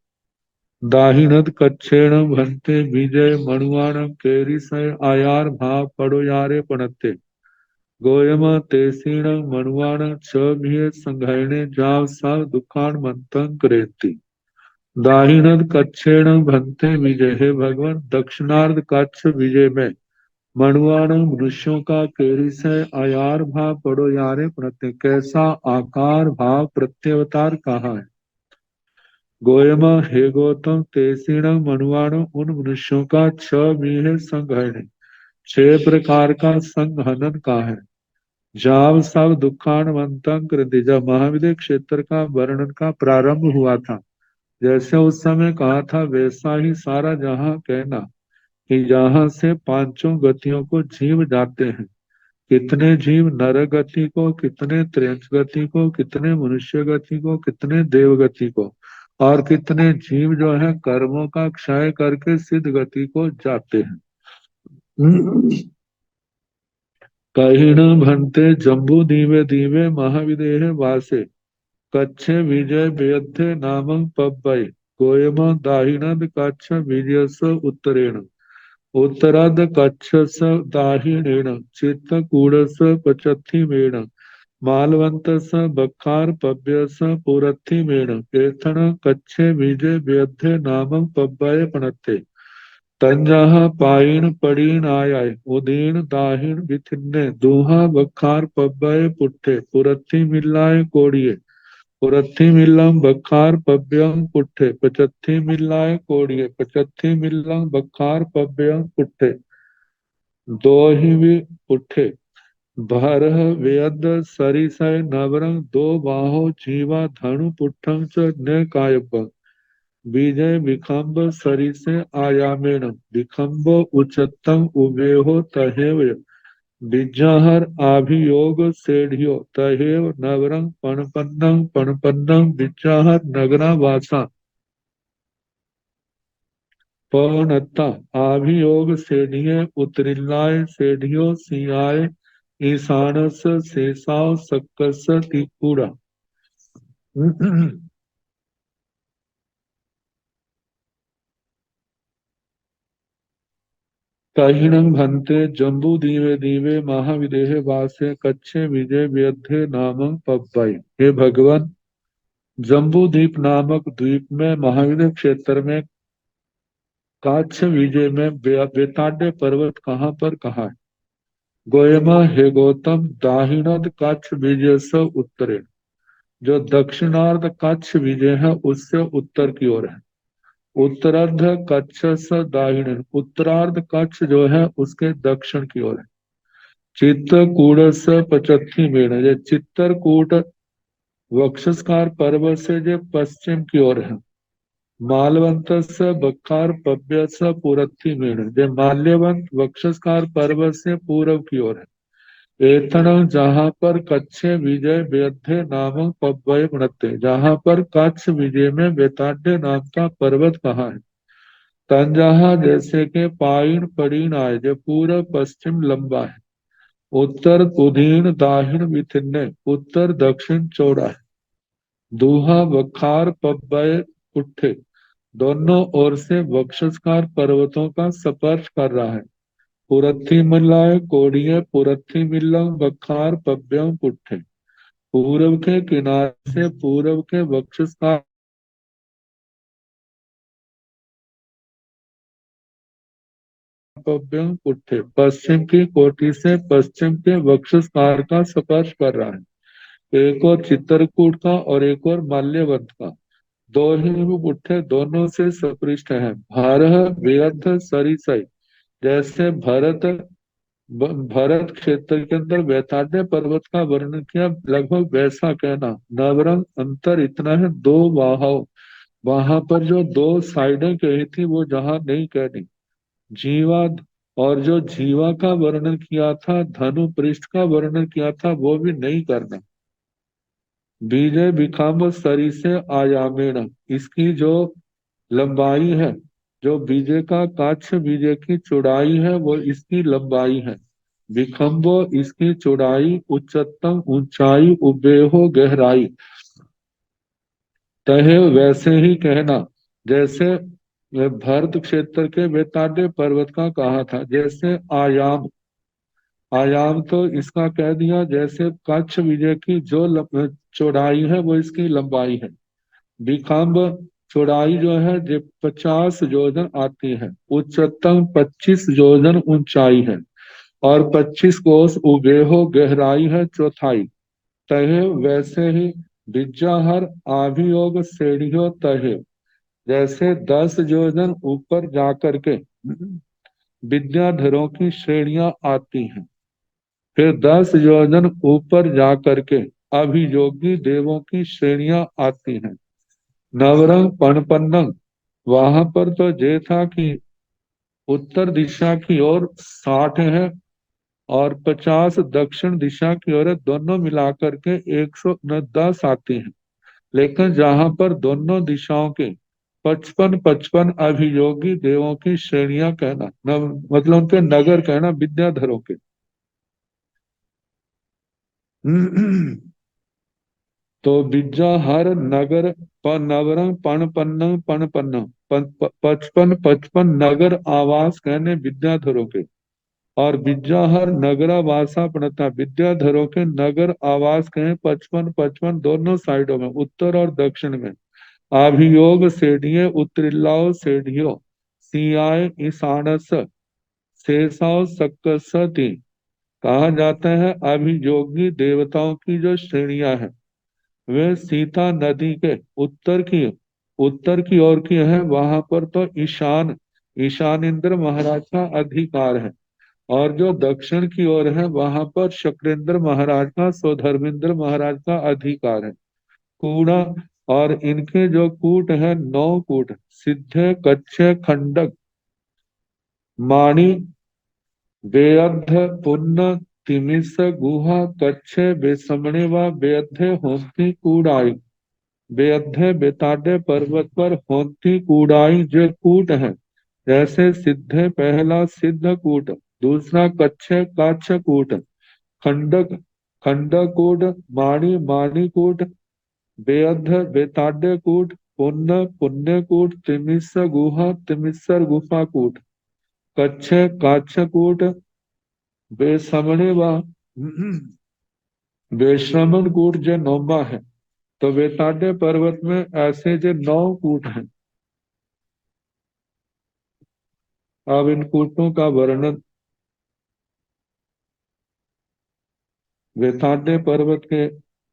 दाहिनद कच्छेण भन्ते विजय मणुआण केरिसय आयार भाव पड़ोयारे पणते गोयम तेसीण मणुआण छ संघायणे जाव साव दुखान मंथन करेती दाहिनद कच्छेण भन्ते विजय हे भगवान दक्षिणार्ध कच्छ विजय में मणुआण मनुष्यों का केरिसय आयार भाव पड़ो यारे प्रत्यय कैसा आकार भाव प्रत्यवतार कहा है गोयम हे गौतम तेसीण मणुआण उन मनुष्यों का छ संघहन 6 प्रकार का संघहनन का है जाव सब दुखानवंतं कृति जब महाविद्य क्षेत्र का वर्णन का प्रारंभ हुआ था जैसे उस समय कहा था वैसा ही सारा जहां कहना कि यहाँ से पांचों गतियों को जीव जाते हैं कितने जीव नर गति को कितने त्रेंच गति को कितने मनुष्य गति को कितने देव गति को और कितने जीव जो है कर्मों का क्षय करके सिद्ध गति को जाते हैं कहिण भन्ते जम्बू दीवे दीवे महाविदेह वासे कच्छे विजय बेयध्य नामं पब्बई गोयम दाहिनद कच्छ विजयस उत्तरेण उत्तराद कच्छस दाहिणेन चित्तकूटस पचत्थिमेन मालवंतस बखार पव्यस पुरत्थिमेन केथन कच्छे विजय व्यध्य नामं पव्वय पणत्ते तंजह पायीण पड़ीण आय उदीन दाहिण बिथिन्ने दूहा बखार पव्वय पुट्ठे पुरत्थि मिलाय कोड़िए पुरत्थि मिल्लम बखार पव्यम पुट्ठे पचत्थि मिलाय कोड़िए पचत्थि मिल्लम बखार पव्यम पुट्ठे दो ही भी पुट्ठे भरह व्यद सरिसय नवरंग दो बाहो जीवा धनु पुट्ठं च न कायब विजय विखंब सरिसे आयामेण विखंब उच्चतम उभेहो तहेव विजहर आभियोग सेढ़ियो तहेव नवरंग पणपन्नं विजहर नगरा वासा पवनत्ता आभियोग सेढ़िये उतरिल्लाय सेढ़ियो सियाय ईशानस शेषाव सक्कस तिपुरा कहिणं भन्ते जम्बू दीवे दीवे महाविदेह वासे कच्छे विजय व्यध्ये नामं पव्वई। हे भगवान, जम्बू द्वीप नामक द्वीप में महाविदेह क्षेत्र में काच्छ विजय में बेताड्य पर्वत कहाँ पर कहा है? गोयमा हे गौतम दाहिणद कच्छ विजय से उत्तरे जो दक्षिणार्ध कच्छ विजय है उससे उत्तर की ओर है। उत्तरार्ध कच्छ से दाहिण उत्तरार्ध कच्छ जो है उसके दक्षिण की ओर है। चित्तकूट से पचत्थी मेढ़ ये चित्तरकूट वक्षस्कार पर्वत से जो पश्चिम की ओर है। मालवंत से बखार पव्य से पुरत्थी मेढ़ ये माल्यवंत वक्षस्कार पर्वत से पूर्व की ओर है। एथन जहाँ पर कच्छे विजय व्यध्य नामक पव्वय बनते जहाँ पर कच्छ विजय में बेताड्य नाम का पर्वत कहाँ है? तंजहा जैसे के पाइन पड़ीन आय जो पूर्व पश्चिम लंबा है। उत्तर उदीन दाहिण विथिन्ने उत्तर दक्षिण चौड़ा है। दूहा वखार पव्वय पुट्ठे दोनों ओर से वक्षस्कार पर्वतों का स्पर्श कर रहा है। पुरत्थी मिलाय कोड़िये पुरत्थी मिल्लम वखार पव्यम पुट्ठे पूर्व के किनारे से पूर्व के वक्षस्कार पव्यम पुट्ठे पश्चिम की कोटि से पश्चिम के वक्षस्कार का स्पर्श कर रहा है। एक और चित्रकूट का और एक और माल्यवंत का दो ही पुट्ठे दोनों से सपृष्ठ है। भारह व्यर्थ सरिसई जैसे भरत क्षेत्र के अंदर वैताड्य पर्वत का वर्णन किया लगभग वैसा कहना। नवरंग अंतर इतना है दो बाहों वहां पर जो दो साइडें कही थी वो जहां नहीं कहनी। जीवा और जो जीवा का वर्णन किया था धनु पृष्ठ का वर्णन किया था वो भी नहीं करना। विजय विखाम्ब सरी से आयामेण इसकी जो लंबाई है जो विजय का काक्ष विजय की चौड़ाई है वो इसकी लंबाई है। विखम्बो इसकी चौड़ाई उच्चतम ऊंचाई उबेहो गहराई तहे वैसे ही कहना जैसे भरत क्षेत्र के वेताड्य पर्वत का कहा था। जैसे आयाम आयाम तो इसका कह दिया जैसे कच्छ विजय की जो चौड़ाई है वो इसकी लंबाई है। विखंब चौड़ाई जो है जो 50 योजन आती है। उच्चतम 25 योजन ऊंचाई है और 25 कोस उबेहो गहराई है चौथाई। तहे वैसे ही विज्जाहर आभियोग सेढ़ियो तहे जैसे 10 योजन ऊपर जाकर के विद्याधरों की श्रेणियां आती हैं। फिर 10 योजन ऊपर जाकर के अभियोगी देवों की श्रेणियां आती हैं। नवरंग पणपन्नंग वहां पर तो ये था कि उत्तर दिशा की ओर 60 है और 50 दक्षिण दिशा की ओर है। दोनों मिलाकर के 110 आती हैं। लेकिन जहां पर दोनों दिशाओं के 55-55 अभियोगी देवों की श्रेणियां कहना मतलब उनके नगर कहना विद्याधरों के तो बिज्जा हर नगर नवरंग पण पन्नंग पण पन्नंग 55 नगर आवास कहने विद्याधरों के। और विद्याहर नगरा वासा पड़ता विद्याधरों के नगर आवास कहें 55 दोनों साइडों में उत्तर और दक्षिण में। अभियोग सेढ़िये उत्तरिल्लाओ सेढ़ियो सियाए ईशानस शेषाओ सक्कसती। कहा जाता है अभियोगी देवताओं की जो श्रेणियां हैं वे सीता नदी के उत्तर की ओर की है। वहां पर तो ईशान इंद्र महाराज का अधिकार है। और जो दक्षिण की ओर है वहां पर शक्रेंद्र महाराज का सौधर्मेंद्र महाराज का अधिकार है। कूड़ा और इनके जो कूट है 9 कूट सिद्धे कच्छ खंडक माणी बेअध पुन्न तिमिस गुहा कच्छ बेसमणे व बेअधे होंती कूड़ाई। बेअधे बेताडे पर्वत पर होंती कूड़ाई जो कूट है जैसे सिद्धे पहला सिद्ध कूट दूसरा कच्छ काच्छ कूट खंडक खंडकूट माणी माणिकूट बेअध बेताड्य कूट पुण्य पुण्यकूट तिमिस्स गुहा तिमिस्सर गुफा कूट कच्छ काच्छ कूट बेसमणे व बेश्रमण कूट जो 9वां है। तो बेताड्य पर्वत में ऐसे जो 9 कूट हैं। अब इन कूटों का वर्णन वेताड्य पर्वत के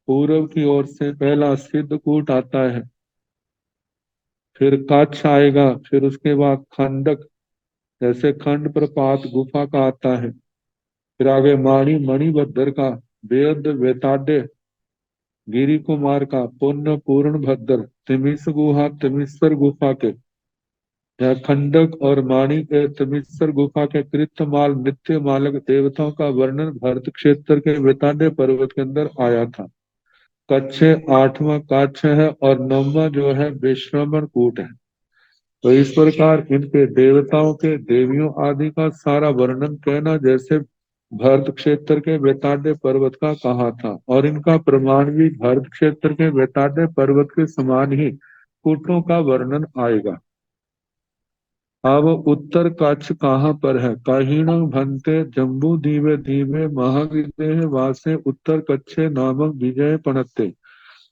पूर्व की ओर से पहला सिद्ध कूट आता है फिर कच्छ आएगा फिर उसके बाद खंडक जैसे खंड प्रपात गुफा का आता है फिर आगे मणिभद्र का वेद वेताड्य गिरी कुमार का पुण्य पूर्ण भद्र तिमिस गुहा तिमिस्सर गुफा के यह खंडक और माणी के तिमिस्सर गुफा के कृत्यमाल नित्य मालक देवताओं का वर्णन भरत क्षेत्र के वेताड्य पर्वत के अंदर आया था। कच्छ 8वां काच्छ है और 9वां जो है विश्रमण कूट है। तो इस प्रकार इनके देवताओं के देवियों आदि का सारा वर्णन कहना जैसे भरत क्षेत्र के वेताड्य पर्वत का कहा था। और इनका प्रमाण भी भरत क्षेत्र के वेताड्य पर्वत के समान ही कूटों का वर्णन आएगा। अब उत्तर कच्छ कहाँ पर है कहीण भंते जम्बू दीवे दीवे महाविदेह वासे उत्तर कच्छे नामक विजय पणते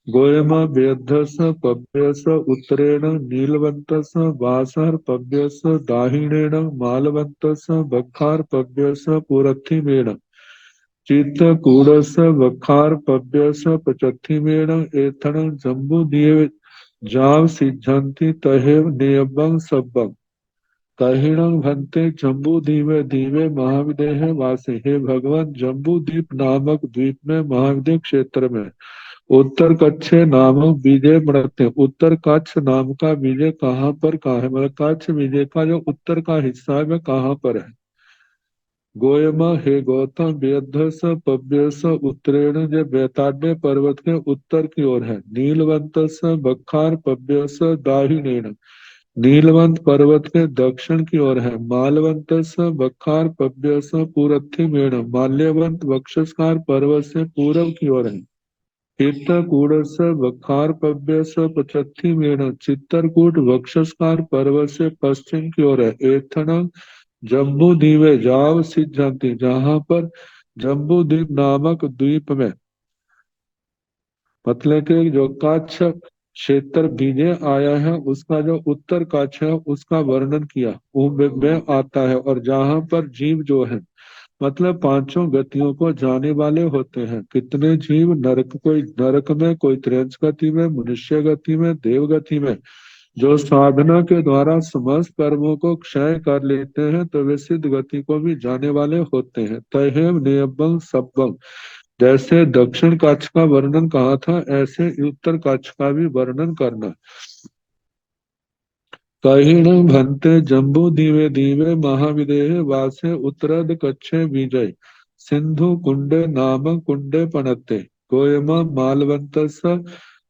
गोयम वेद्धस पव्यस उत्तरेण नीलवंतस वासर पव्यस दाहिणेन मालवंतस बखार पव्यस पुरथिमेण चित्तकूटस बखार पव्यस पचथिमेण एथण जम्बूदीव जाव सिद्धंति तहेव नेयबं सब्बं कहिणं भंते जम्बू दीवे दीवे महाविदेह वासे। हे भगवान जम्बू द्वीप नामक द्वीप में महाविदेह क्षेत्र में उत्तर कच्छ नामक विजय बढ़ते उत्तर कच्छ नाम का विजय कहाँ पर कहाँ है मतलब कच्छ विजय का जो उत्तर का हिस्सा है वह कहाँ पर है। गोयमा हे गौतम वेदस पव्यस उत्तरेण जो वेताड्य पर्वत के उत्तर की ओर है नीलवंतस बखार पव्यस दाहिनेण नीलवंत पर्वत के दक्षिण की ओर है मालवंतस बखार पव्यस पूरथिमेण माल्यवंत वक्षस्कार पर्वत से पूर्व की ओर है चित्तकूटस बखार पव्यस पचथिमेण चित्तरकूट वक्षस्कार पर्वत से पश्चिम की ओर है एथन जम्बू द्वीप जाव सिद्धांति जहां पर जम्बू द्वीप नामक द्वीप में मतलब कि जो कच्छ क्षेत्र विजय आया है उसका जो उत्तर कच्छ है उसका वर्णन किया वो में आता है। और जहां पर जीव जो है मतलब पांचों गतियों को जाने वाले होते हैं। कितने जीव नरक कोई नरक में कोई त्रियंच गति में मनुष्य गति में देव गति में जो साधना के द्वारा समस्त कर्मों को क्षय कर लेते हैं तो वे सिद्ध गति को भी जाने वाले होते हैं। तहेम नियमं सब्बं जैसे दक्षिण कच्छ का वर्णन कहा था ऐसे उत्तर कच्छ का भी वर्णन करना। कहिण भंते जम्बू दीवे दीवे महाविदेह वासे उत्तरद कच्छे विजय सिंधु कुंडे नाम कुंडे पणते गोयमा मालवंतस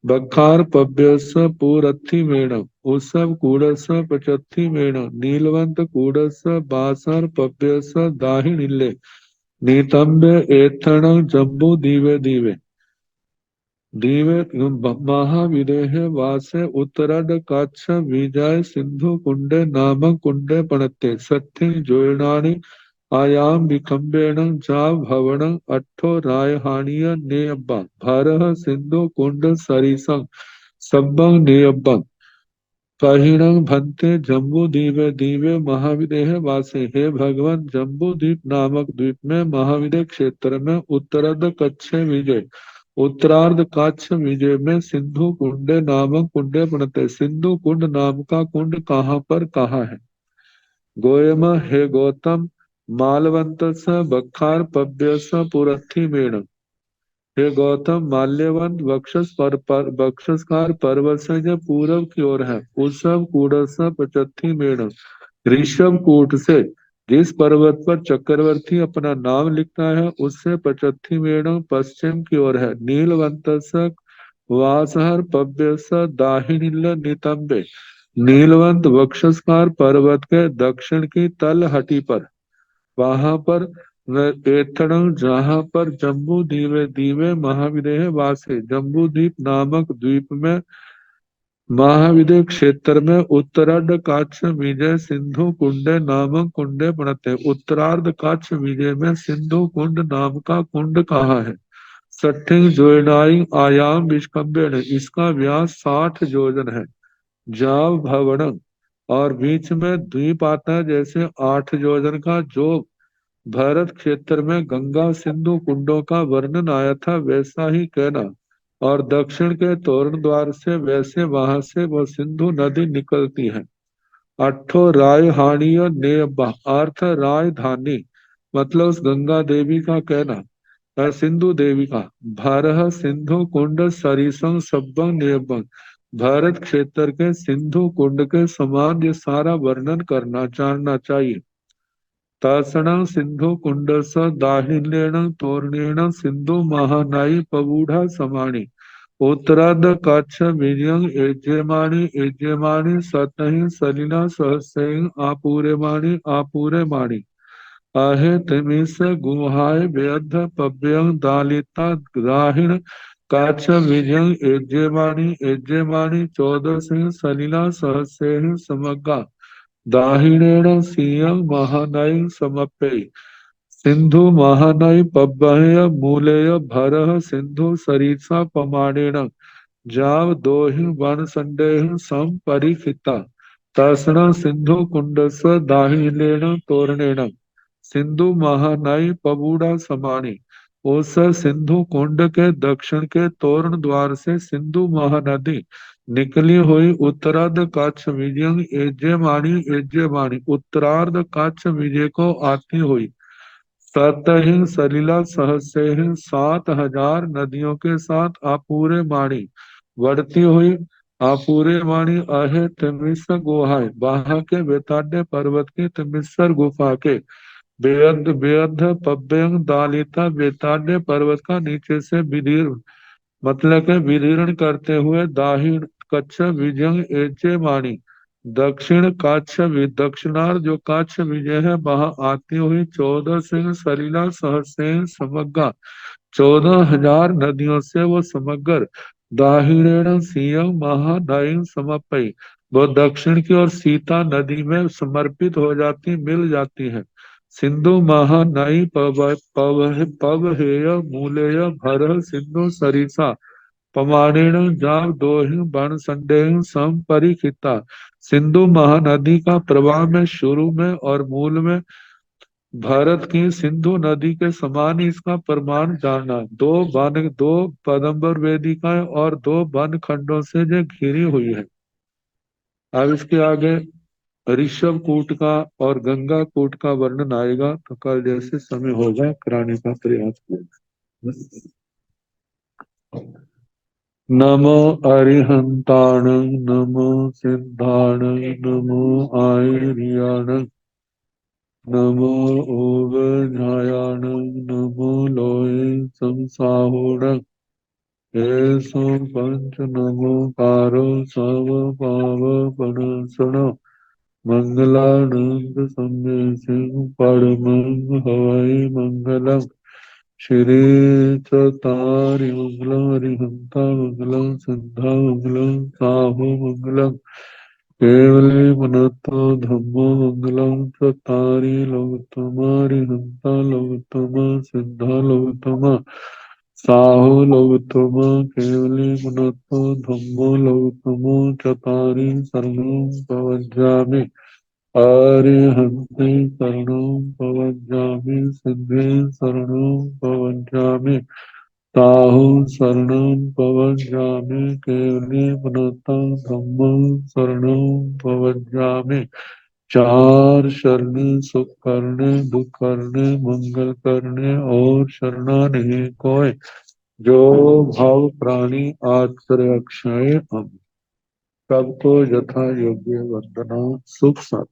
बखार पव्यस पूरथी मेण उसव कूड़स पचथी मेण नीलवंत कूड़स बासर पव्यस दाहिनिल्ले नीतंब एथण जम्बू दीवे दीवे दिवे महाविदेह वासे उत्तराद काच्छ विजय सिंधु कुंडे नाम कुंडे पणते सत्य जोयनानि आयाम विकम्बेन जा भवन अट्ठो रायहानिय नेयब्बा भरह सिंधु कुंड सरिसं सब्बं नेयब्बं कहिणं भंते जम्बू दीवे दीवे महाविदेह वासे हे भगवान जम्बू द्वीप नामक द्वीप में महाविदेह क्षेत्र में उत्तरार्ध कच्छ विजय उत्तरार्ध काच्छ विजय में सिंधु कुंड नामक कुंडे पड़ते सिंधु कुंड नाम का कुंड कहाँ पर कहाँ है गोयम हे गौतम मालवंत स बखार पव्य स पुरथी मेण हे गौतम माल्यवंत वक्षस्कार पर्वत से जो पूरब की ओर है उत्सव कूड़स पचत्थी मेण ऋषभ कूट से जिस पर्वत पर चक्रवर्ती अपना नाम लिखता है उससे पचत्थी मेण पश्चिम की ओर है नीलवंत वासहर पव्य स दाहिनील नितंबे नीलवंत वक्षस्कार पर्वत के दक्षिण की तलहटी पर वहां पर एथण जहां पर जम्बू दीवे दीवे महाविदेह वासे जम्बू द्वीप नामक द्वीप में महाविदेह क्षेत्र में उत्तरार्ध काच्छ विजय सिंधु कुंडे नामक कुंडे पड़ते उत्तरार्ध काच्छ विजय में सिंधु कुंड नाम का कुंड कहाँ है सठिंग जोयनाई आयाम विष्कम्बेण इसका व्यास 60 योजन है जाव भवन और बीच में द्वीप आता है जैसे 8 योजन का जो भारत क्षेत्र में गंगा सिंधु कुंडों का वर्णन आया था वैसा ही कहना और दक्षिण के तोरण द्वार से वैसे वहां से वो सिंधु नदी निकलती है अठो रायहानिय ने अर्थ राजधानी मतलब उस गंगा देवी का कहना और सिंधु देवी का भरह सिंधु कुंड सरिसं सब्बं नेबं भारत क्षेत्र के सिंधु कुंड के समान ये सारा वर्णन करना जानना चाहिए तासनं सिंधु कुंडस दाहिन्येन तोरणेन सिंधु महानाई पबूढ़ा समाणि उत्तरार्ध काच्छ विजयं एज्यमानि सतहि सलिला सहस्रेण आपूरे माणि आहे तिमिस गुहाय व्यर्थ पव्यं दालिता ग्राहीण काच्छ विजयं एज्यमानि चौदह सलिला सहस्रेण समग्गा दाहिनेन सिंह महानय समप्य सिंधु महानय पब्बय मूलेय भरः सिंधु सरिसा पमाणेन जाव दोहि वन संडेह सम परिखिता तस्ण सिंधु कुंडस दाहिलेन तोरणेन सिंधु महानय पबूड़ा समानी उस सिंधु कुंड के दक्षिण के तोरण द्वार से सिंधु महानदी निकली हुई उत्तरार्ध कच्छ विजय एज्यमानी उत्तरार्ध कच्छ विजय को आती हुई सतहिं सलिला सहस्रेहिं 7,000 नदियों के साथ आपूरे माणी बढ़ती हुई आपूरे माणी अहे तिमिस्र गुहाएं वहां के बेताड्य पर्वत की तिमिस्र गुफा के बेअद्ध बेअद्ध पव्यंग दालिता बेताड्य पर्वत का नीचे से विदीर्ण मतलब के विदीर्ण करते हुए दाहिण कच्छ विजय एचे माणी दक्षिण काच्छ दक्षिणार्ध जो काच्छ विजय है वहां आती हुई 14 सिंह सलिला सहस्रेन समग्गा 14,000 नदियों से वो समग्र दाहिणेन सिंह महादायिन समपई वो दक्षिण की ओर सीता नदी में समर्पित हो जाती मिल जाती है सिंधु महानई पवहेय मूलेय भर सिंधु सरिसा पमाणेन जाव दोहि बन संडेह सम परिखिता सिंधु महानदी का प्रवाह में शुरू में और मूल में भारत की सिंधु नदी के समान ही इसका प्रमाण जानना दो पदम्बर वेदिकाएं और दो वन खंडों से जो घिरी हुई है अब इसके आगे ऋषभ कूट का और गंगा कूट का वर्णन आएगा तो कल जैसे समय होगा कराने का प्रयास करें नमो अरिहंताण नमो सिद्धाण नमो आयर्याण नमो ओवज्ञायाण नमो लोये संसाहोण ऐसो पंच नमो कारो सव पावपण मंगलानंद सम्य सिंह परमं हवै मंगलम श्री चतारि मंगलम हरिहंता मंगलम सिद्धा मंगलम साहु मंगलम केवले पुनतो धम्मो मंगलम चतारि लोकतमा हरिहंता लोकतमा सिद्धा लोकतमा साहु लोकतमा केवले पुनतो धम्मो लोकतमो चतारि शरणं प्रवज्जामि अरिहन्ते शरणं प्रवज्जामि सिद्धे शरणं प्रवज्जामि साहु शरणं प्रवज्जामि केवले पुनतं धम्मं शरणं प्रवज्जामि चार शरणे सुख करने दुख करने मंगल करने और शरणा नहीं कोई जो भाव प्राणी आश्रय अक्षय हम सबको यथा योग्य वंदना सुख साथ।